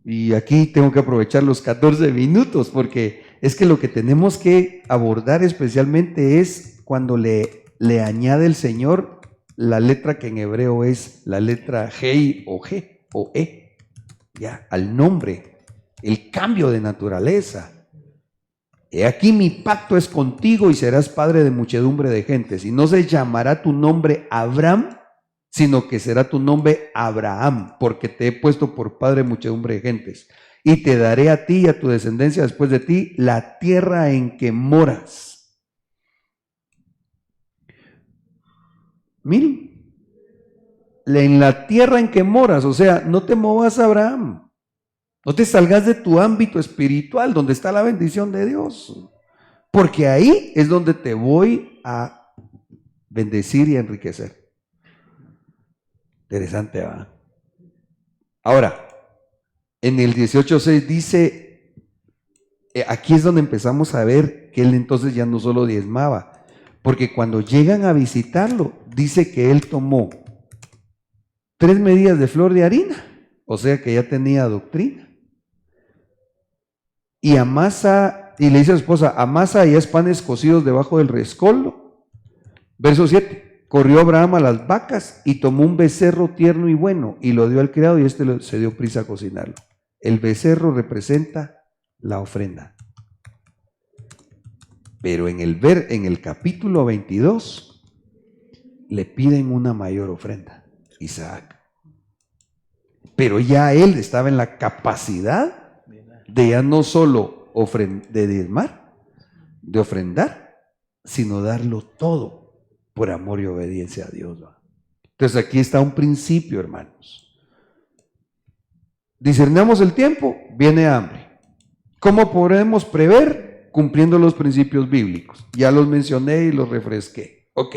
Y aquí tengo que aprovechar los 14 minutos, porque es que lo que tenemos que abordar especialmente es cuando le añade el Señor la letra que en hebreo es la letra Hei o G o E, ya, al nombre, el cambio de naturaleza. He aquí mi pacto es contigo y serás padre de muchedumbre de gentes, y no se llamará tu nombre Abraham, sino que será tu nombre Abraham, porque te he puesto por padre de muchedumbre de gentes, y te daré a ti y a tu descendencia después de ti la tierra en que moras. Miren, en la tierra en que moras, o sea, no te movas, Abraham, no te salgas de tu ámbito espiritual donde está la bendición de Dios, porque ahí es donde te voy a bendecir y a enriquecer. Interesante, ¿va? Ahora, en el 18:6 dice, aquí es donde empezamos a ver que él entonces ya no solo diezmaba, porque cuando llegan a visitarlo, dice que él tomó 3 medidas de flor de harina, o sea que ya tenía doctrina. Y amasa, y le dice a su esposa, amasa y haz panes cocidos debajo del rescoldo. Verso 7, corrió Abraham a las vacas y tomó un becerro tierno y bueno y lo dio al criado y este se dio prisa a cocinarlo. El becerro representa la ofrenda. Pero en el capítulo 22 le piden una mayor ofrenda, Isaac. Pero ya él estaba en la capacidad de ya no solo de diezmar, de ofrendar, sino darlo todo por amor y obediencia a Dios. Entonces aquí está un principio, hermanos. Discernamos el tiempo, viene hambre. ¿Cómo podemos prever? Cumpliendo los principios bíblicos. Ya los mencioné y los refresqué. Ok.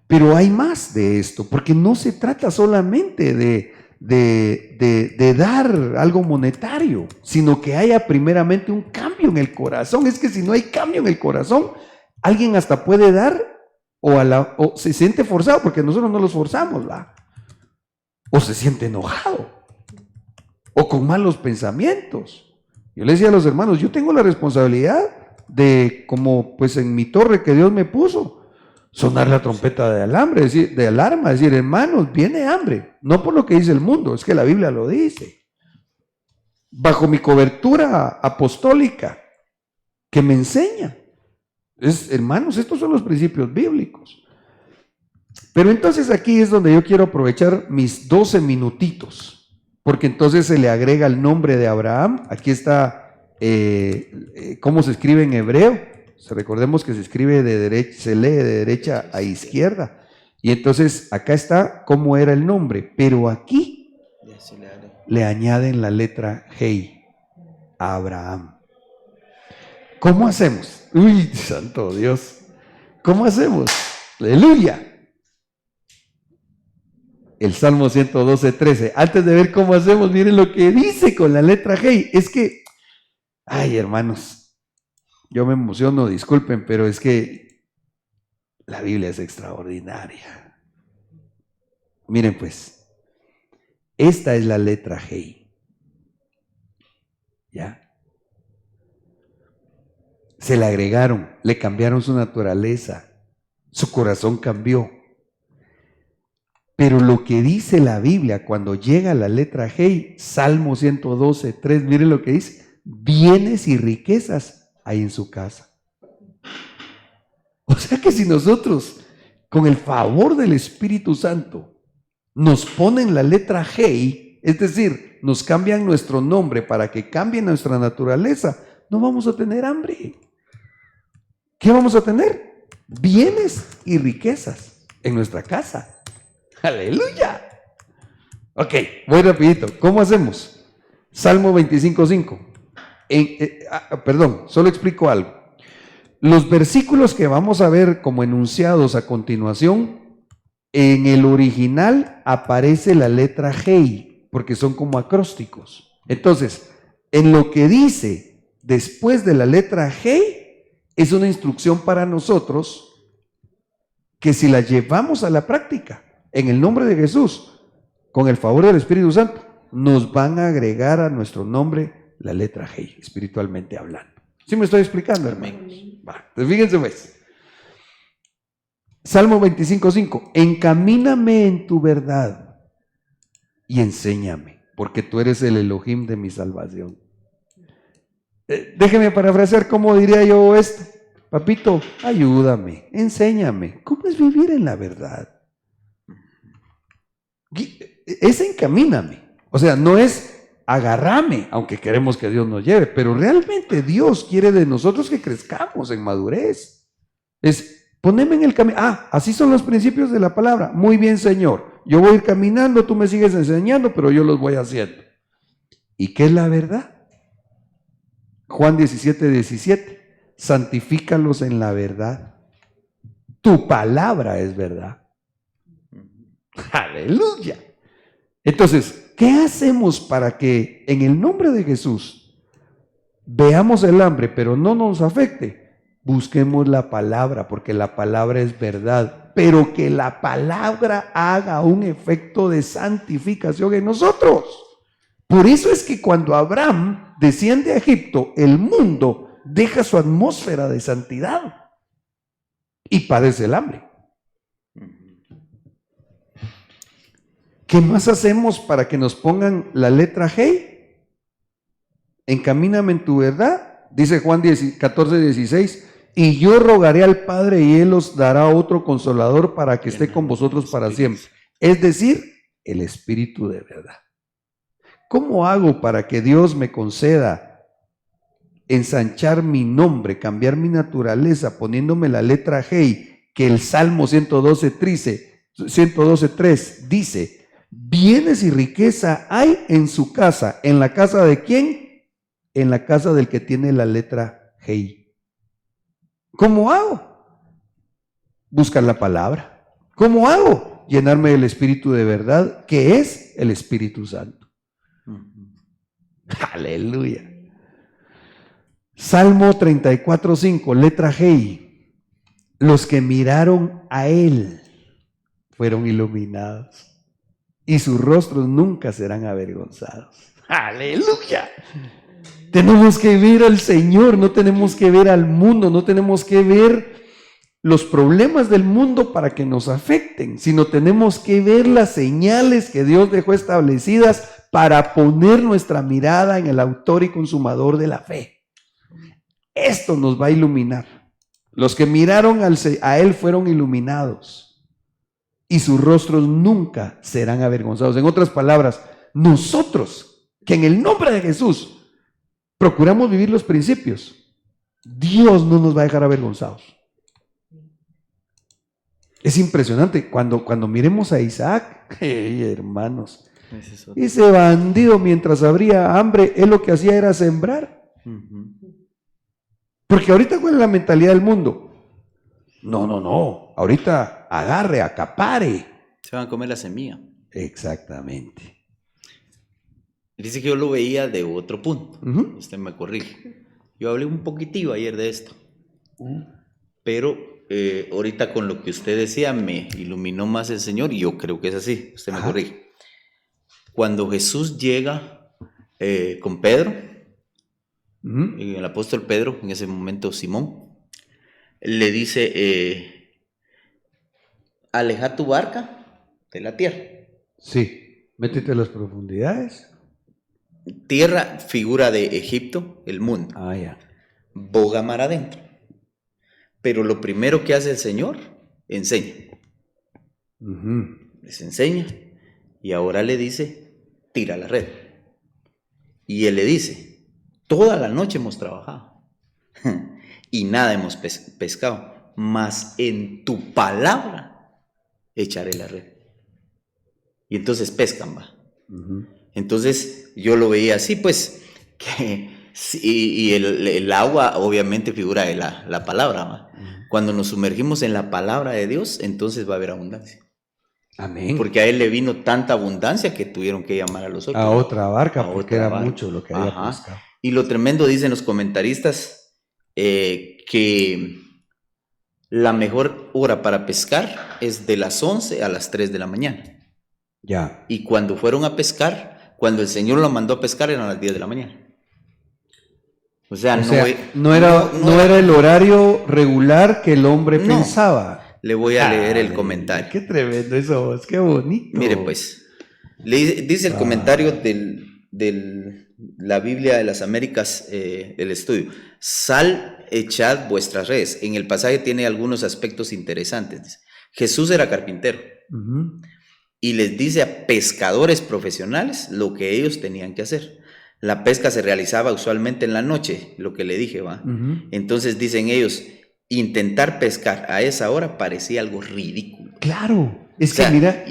Pero hay más de esto, porque no se trata solamente de dar algo monetario, sino que haya primeramente un cambio en el corazón. Es que si no hay cambio en el corazón, alguien hasta puede dar o se siente forzado, porque nosotros no los forzamos, ¿va? O se siente enojado o con malos pensamientos. Yo le decía a los hermanos, yo tengo la responsabilidad de, como pues en mi torre que Dios me puso, sonar la trompeta de alarma, decir, hermanos, viene hambre, no por lo que dice el mundo, es que la Biblia lo dice. Bajo mi cobertura apostólica, que me enseña. Hermanos, estos son los principios bíblicos. Pero entonces aquí es donde yo quiero aprovechar mis 12 minutitos, porque entonces se le agrega el nombre de Abraham. Aquí está cómo se escribe en hebreo. Recordemos que se escribe se lee de derecha a izquierda. Y entonces acá está cómo era el nombre. Pero aquí le añaden la letra Hei a Abraham. ¿Cómo hacemos? Uy, santo Dios. ¿Cómo hacemos? Aleluya. el Salmo 112:13. Antes de ver cómo hacemos, miren lo que dice con la letra G. Es que, ay, hermanos, yo me emociono, disculpen, pero es que la Biblia es extraordinaria. Miren pues, esta es la letra G. ¿Ya? Se le agregaron, le cambiaron su naturaleza, su corazón cambió. Pero lo que dice la Biblia cuando llega a la letra G, Salmo 112:3, miren lo que dice: bienes y riquezas hay en su casa. O sea que si nosotros, con el favor del Espíritu Santo, nos ponen la letra G, es decir, nos cambian nuestro nombre para que cambie nuestra naturaleza, no vamos a tener hambre. ¿Qué vamos a tener? Bienes y riquezas en nuestra casa. ¡Aleluya! Ok, voy rapidito. ¿Cómo hacemos? Salmo 25:5. Perdón, solo explico algo. Los versículos que vamos a ver como enunciados a continuación, en el original aparece la letra G, porque son como acrósticos. Entonces, en lo que dice después de la letra G, es una instrucción para nosotros que si la llevamos a la práctica, en el nombre de Jesús, con el favor del Espíritu Santo, nos van a agregar a nuestro nombre la letra G, espiritualmente hablando. ¿Sí me estoy explicando, hermanos? Entonces fíjense pues. Salmo 25:5. Encamíname en tu verdad y enséñame, porque tú eres el Elohim de mi salvación. Déjeme parafrasear cómo diría yo esto. Papito, ayúdame, enséñame. ¿Cómo es vivir en la verdad? Es encamíname. O sea, no es agárrame, aunque queremos que Dios nos lleve, pero realmente Dios quiere de nosotros que crezcamos en madurez. Es poneme en el camino. Así son los principios de la palabra. Muy bien, Señor. Yo voy a ir caminando, tú me sigues enseñando, pero yo los voy haciendo. ¿Y qué es la verdad? Juan 17:17. Santifícalos en la verdad. Tu palabra es verdad. Aleluya. Entonces, ¿qué hacemos para que en el nombre de Jesús veamos el hambre, pero no nos afecte? Busquemos la palabra, porque la palabra es verdad, pero que la palabra haga un efecto de santificación en nosotros. Por eso es que cuando Abraham desciende a Egipto, el mundo deja su atmósfera de santidad y padece el hambre. ¿Qué más hacemos para que nos pongan la letra G? Encamíname en tu verdad, dice Juan 14:16, y yo rogaré al Padre y Él os dará otro consolador para que esté con vosotros para siempre. Es decir, el Espíritu de verdad. ¿Cómo hago para que Dios me conceda ensanchar mi nombre, cambiar mi naturaleza, poniéndome la letra G, que el Salmo 112:3 dice: bienes y riqueza hay en su casa? ¿En la casa de quién? En la casa del que tiene la letra G. ¿Cómo hago? Buscar la palabra. ¿Cómo hago? Llenarme del Espíritu de verdad, que es el Espíritu Santo. Aleluya. Salmo 34:5, letra G. Los que miraron a Él fueron iluminados y sus rostros nunca serán avergonzados. ¡Aleluya! Tenemos que ver al Señor, no tenemos que ver al mundo, no tenemos que ver los problemas del mundo para que nos afecten, sino tenemos que ver las señales que Dios dejó establecidas para poner nuestra mirada en el autor y consumador de la fe. Esto nos va a iluminar. Los que miraron a Él fueron iluminados y sus rostros nunca serán avergonzados. En otras palabras, nosotros que en el nombre de Jesús procuramos vivir los principios, Dios no nos va a dejar avergonzados. Es impresionante cuando miremos a Isaac, hermanos, ese bandido mientras habría hambre, él lo que hacía era sembrar. Porque ahorita, ¿cuál es la mentalidad del mundo? No, ahorita agarre, acapare. Se van a comer la semilla. Exactamente. Dice que yo lo veía de otro punto. Ujú. Usted me corrige. Yo hablé un poquitillo ayer de esto. Pero ahorita con lo que usted decía me iluminó más el Señor y yo creo que es así. Usted me Ajá. corrige. Cuando Jesús llega con Pedro, Ujú. el apóstol Pedro, en ese momento Simón, le dice, aleja tu barca de la tierra. Sí, métete a las profundidades. Tierra, figura de Egipto, el mundo. Ah, ya. Boga mar adentro. Pero lo primero que hace el Señor, enseña. Ujú. Les enseña y ahora le dice, tira la red. Y él le dice, toda la noche hemos trabajado y nada hemos pescado, mas en tu palabra echaré la red. Y entonces pescan, va. Ujú. Entonces yo lo veía así, pues, que y el agua obviamente figura de la palabra, ¿va? Cuando nos sumergimos en la palabra de Dios, entonces va a haber abundancia. Amén. Porque a él le vino tanta abundancia que tuvieron que llamar a los otros. A otra barca, A porque otra era barca. mucho lo que había Ajá. pescado. Y lo tremendo, dicen los comentaristas, que la mejor hora para pescar es de las 11 a las 3 de la mañana. Ya. Y cuando fueron a pescar, cuando el Señor lo mandó a pescar, eran las 10 de la mañana. O sea, no era el horario regular que el hombre pensaba. Le voy a leer el comentario. Qué tremendo eso, es que bonito. Mire, pues, dice el comentario de la Biblia de las Américas, el estudio. Sal, echad vuestras redes. En el pasaje tiene algunos aspectos interesantes. Dice, Jesús era carpintero. Ujú. Y les dice a pescadores profesionales lo que ellos tenían que hacer. La pesca se realizaba usualmente en la noche, lo que le dije, ¿va? Ujú. Entonces dicen ellos, intentar pescar a esa hora parecía algo ridículo. Claro, es O sea, que mira.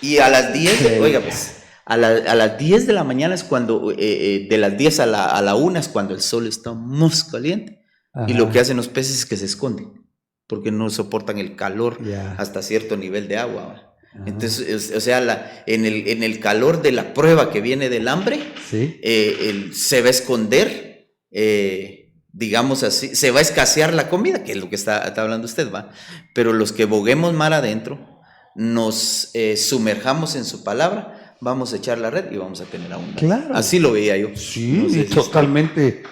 Y a las 10, oiga pues, a las 10 de la mañana es cuando, de las 10 a la 1 es cuando el sol está más caliente. Ajá. Y lo que hacen los peces es que se esconden, porque no soportan el calor Ya. hasta cierto nivel de agua, ¿va? Ajá. Entonces, o sea, en el calor de la prueba que viene del hambre, Sí. Se va a esconder, digamos así, se va a escasear la comida, que es lo que está hablando usted, ¿va? Pero los que boguemos mar adentro, nos sumerjamos en su palabra, vamos a echar la red y vamos a tener abundancia. Claro. Así lo veía yo. Sí, No sé si totalmente.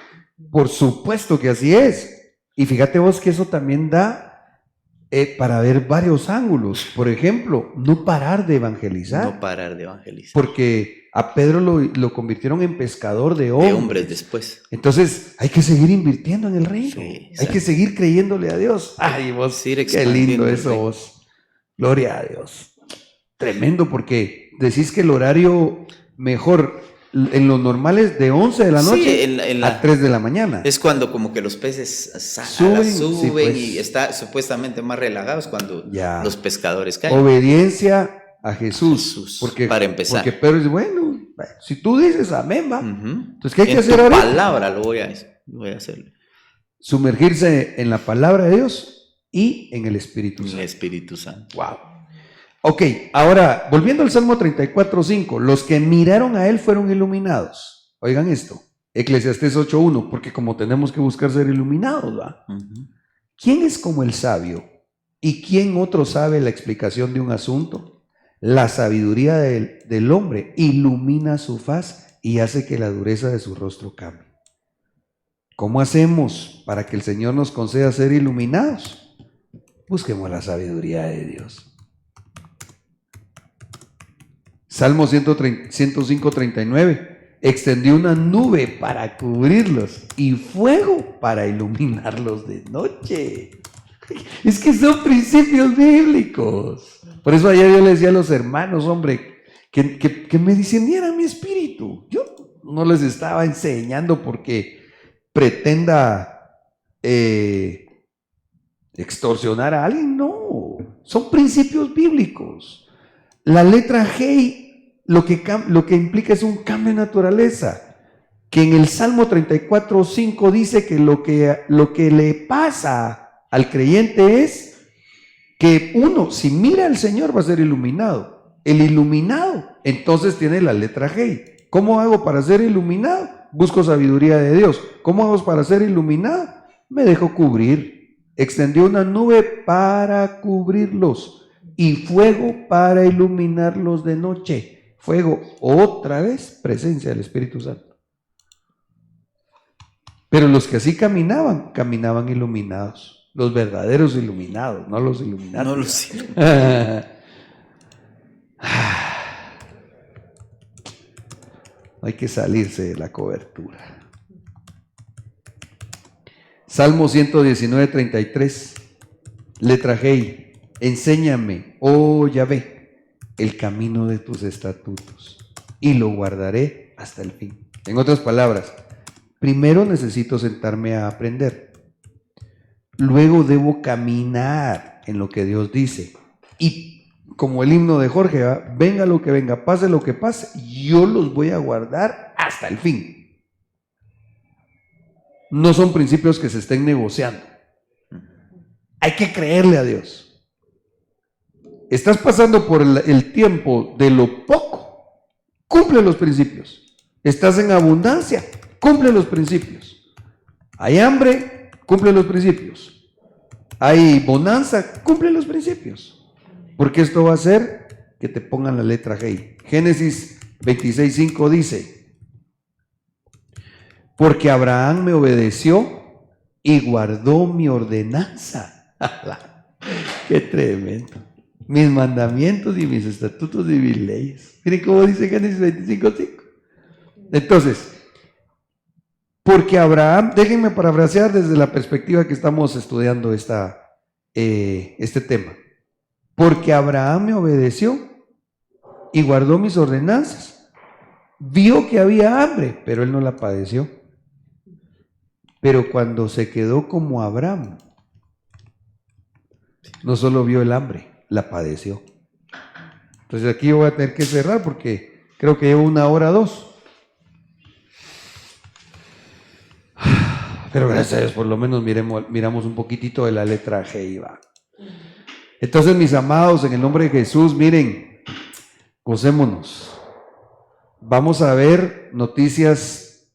Por supuesto que así es. Y fíjate vos que eso también da para ver varios ángulos. Por ejemplo, no parar de evangelizar. No parar de evangelizar. Porque a Pedro lo convirtieron en pescador de hombres. De hombres después. Entonces hay que seguir invirtiendo en el reino. Sí, hay exacto. que seguir creyéndole a Dios. Ay, vos, Seguir qué expandiendo lindo el eso reino. vos. Gloria a Dios. Tremendo porque decís que el horario mejor en los normales de 11 de la Sí, noche en a 3 de la mañana. Es cuando como que los peces Suben, suben sí, pues. y está supuestamente más relajados cuando Ya. los pescadores caen. Obediencia a Jesús. Jesús, Porque, para empezar. Porque Pedro dice, bueno, si tú dices amén, va. Ujú. Entonces, ¿qué hay que En hacer tu ahorita? palabra lo voy a hacer. Sumergirse en la palabra de Dios y en el Espíritu El Santo. Espíritu Santo. Wow. Ok, ahora, volviendo al Salmo 34:5, los que miraron a él fueron iluminados. Oigan esto, Eclesiastés 8:1, porque como tenemos que buscar ser iluminados, ¿va? Ujú. ¿Quién es como el sabio? ¿Y quién otro sabe la explicación de un asunto? La sabiduría del hombre ilumina su faz y hace que la dureza de su rostro cambie. ¿Cómo hacemos para que el Señor nos conceda ser iluminados? Busquemos la sabiduría de Dios. Salmo 105:39. Extendió una nube para cubrirlos y fuego para iluminarlos de noche. Es que son principios bíblicos. Por eso ayer yo le decía a los hermanos, hombre, que me descendiera mi espíritu. Yo no les estaba enseñando porque pretenda extorsionar a alguien, no. Son principios bíblicos. La letra G lo que implica es un cambio de naturaleza, que en el Salmo 34:5 dice que lo que le pasa al creyente es que uno, si mira al Señor, va a ser iluminado, El iluminado, entonces tiene la letra G. ¿Cómo hago para ser iluminado? Busco sabiduría de Dios. ¿Cómo hago para ser iluminado? Me dejo cubrir. Extendió una nube para cubrirlos y fuego para iluminarlos de noche. Fuego, otra vez, presencia del Espíritu Santo. Pero los que así caminaban, caminaban iluminados. Los verdaderos iluminados, no los iluminados. No lo sé. Hay que salirse de la cobertura. Salmo 119, 33. Letra G. Enséñame, oh Yahvé, el camino de tus estatutos y lo guardaré hasta el fin. En otras palabras, primero necesito sentarme a aprender. Luego debo caminar en lo que Dios dice. Y como el himno de Jorge, ¿va? Venga lo que venga, pase lo que pase, yo los voy a guardar hasta el fin. No son principios que se estén negociando. Hay que creerle a Dios. Estás pasando por el tiempo de lo poco, cumple los principios. Estás en abundancia, cumple los principios. Hay hambre, cumple los principios. Hay bonanza, cumple los principios. Porque esto va a hacer que te pongan la letra G. Génesis 26:5 dice: porque Abraham me obedeció y guardó mi ordenanza. ¡Qué tremendo! Mis mandamientos y mis estatutos y mis leyes. Miren cómo dice Génesis 25:5. Entonces, porque Abraham, déjenme parafrasear desde la perspectiva que estamos estudiando este tema. Porque Abraham me obedeció y guardó mis ordenanzas. Vio que había hambre, pero él no la padeció. Pero cuando se quedó como Abraham, no solo vio el hambre, la padeció. Entonces aquí yo voy a tener que cerrar porque creo que llevo 1 hora 2. Pero gracias a Dios, por lo menos miramos un poquitito de la letra G. Va. Entonces, mis amados, en el nombre de Jesús, miren, gocémonos. Vamos a ver noticias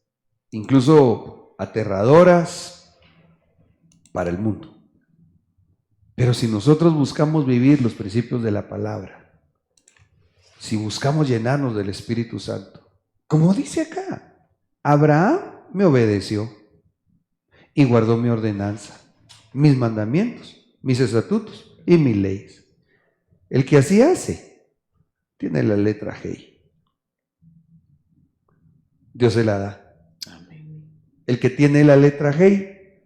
incluso aterradoras para el mundo. Pero si nosotros buscamos vivir los principios de la palabra, si buscamos llenarnos del Espíritu Santo, como dice acá, Abraham me obedeció y guardó mi ordenanza, mis mandamientos, mis estatutos y mis leyes. El que así hace, tiene la letra G. Dios se la da. El que tiene la letra G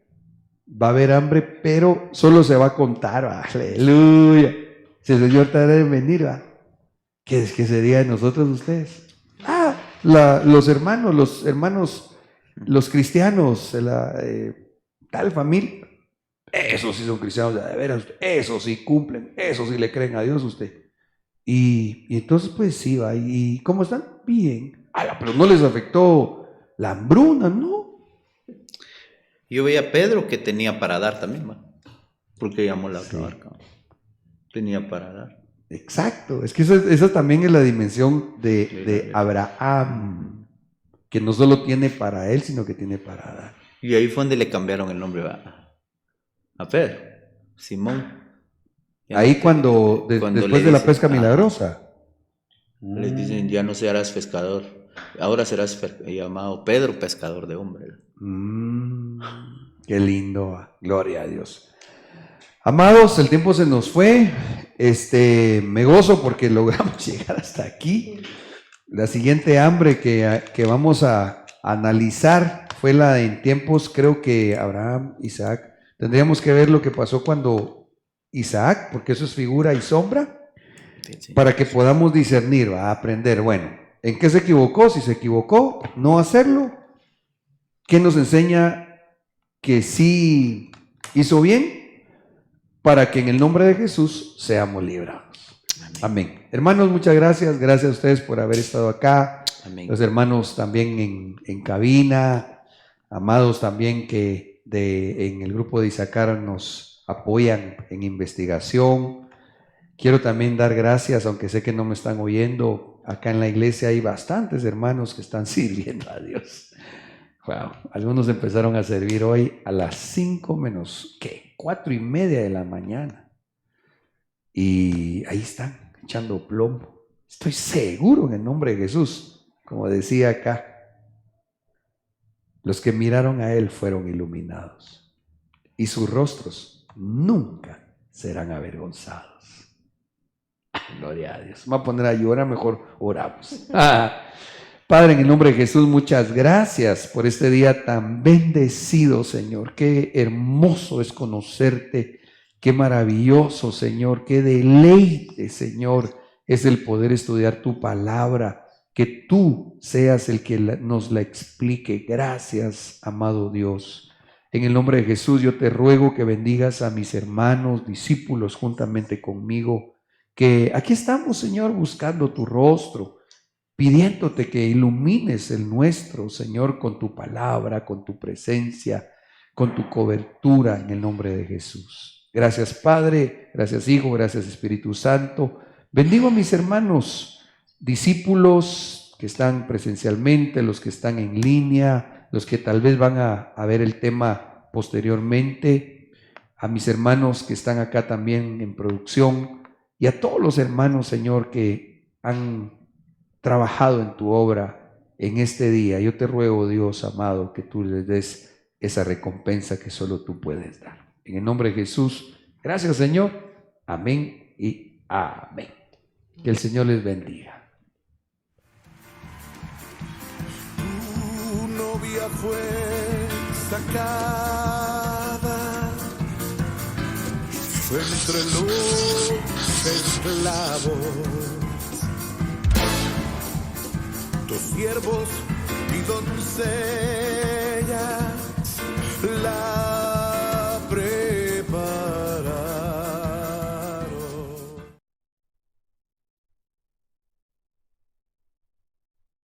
va a haber hambre, pero solo se va a contar. Aleluya. Si el Señor tarda en venir, ¿va? ¿Qué sería de nosotros ustedes? Los hermanos, los cristianos, tal familia, esos sí son cristianos de veras, esos sí cumplen, esos sí le creen a Dios usted. Y entonces pues sí, va. ¿Y cómo están? Bien. Pero no les afectó la hambruna, ¿no? Yo veía a Pedro que tenía para dar también, ¿va? Porque llamó la otra barca. Tenía para dar. Exacto, es que esa también es la dimensión de Abraham, que no solo tiene para él, sino que tiene para dar. Y ahí fue donde le cambiaron el nombre a Pedro, Simón. Ahí después de la pesca milagrosa. Les dicen, ya no serás pescador, ahora serás llamado Pedro, pescador de hombres. Qué lindo, gloria a Dios. Amados, el tiempo se nos fue. Me gozo porque logramos llegar hasta aquí. La siguiente hambre que vamos a analizar fue la de en tiempos, creo que Abraham, Isaac. Tendríamos que ver lo que pasó cuando Isaac, porque eso es figura y sombra, sí. Para que podamos discernir, aprender, bueno, ¿en qué se equivocó? Si se equivocó, no hacerlo. ¿Qué nos enseña que sí hizo bien? Para que en el nombre de Jesús seamos librados. Amén. Hermanos, muchas gracias. Gracias a ustedes por haber estado acá. Amén. Los hermanos también en cabina. Amados también que en el grupo de Isaacar nos apoyan en investigación. Quiero también dar gracias, aunque sé que no me están oyendo. Acá en la iglesia hay bastantes hermanos que están sirviendo a Dios. Wow. Algunos empezaron a servir hoy a las 5 menos, ¿qué? 4:30 de la mañana. Y ahí están, echando plomo. Estoy seguro en el nombre de Jesús, como decía acá, los que miraron a Él fueron iluminados y sus rostros nunca serán avergonzados. Gloria a Dios. Me voy a poner a llorar, mejor oramos. Padre, en el nombre de Jesús, muchas gracias por este día tan bendecido, Señor. Qué hermoso es conocerte. Qué maravilloso, Señor. Qué deleite, Señor, es el poder estudiar tu palabra. Que tú seas el que nos la explique. Gracias, amado Dios. En el nombre de Jesús, yo te ruego que bendigas a mis hermanos, discípulos, juntamente conmigo. Que aquí estamos, Señor, buscando tu rostro, pidiéndote que ilumines el nuestro, Señor, con tu palabra, con tu presencia, con tu cobertura, en el nombre de Jesús. Gracias, Padre, gracias, Hijo, gracias, Espíritu Santo. Bendigo a mis hermanos, discípulos que están presencialmente, los que están en línea, los que tal vez van a ver el tema posteriormente, a mis hermanos que están acá también en producción y a todos los hermanos, Señor, que han trabajado en tu obra en este día. Yo te ruego, Dios amado, que tú les des esa recompensa que solo tú puedes dar. En el nombre de Jesús, gracias, Señor. Amén y amén. Que el Señor les bendiga. Tu novia fue sacada entre los esclavos. Tus siervos y doncellas la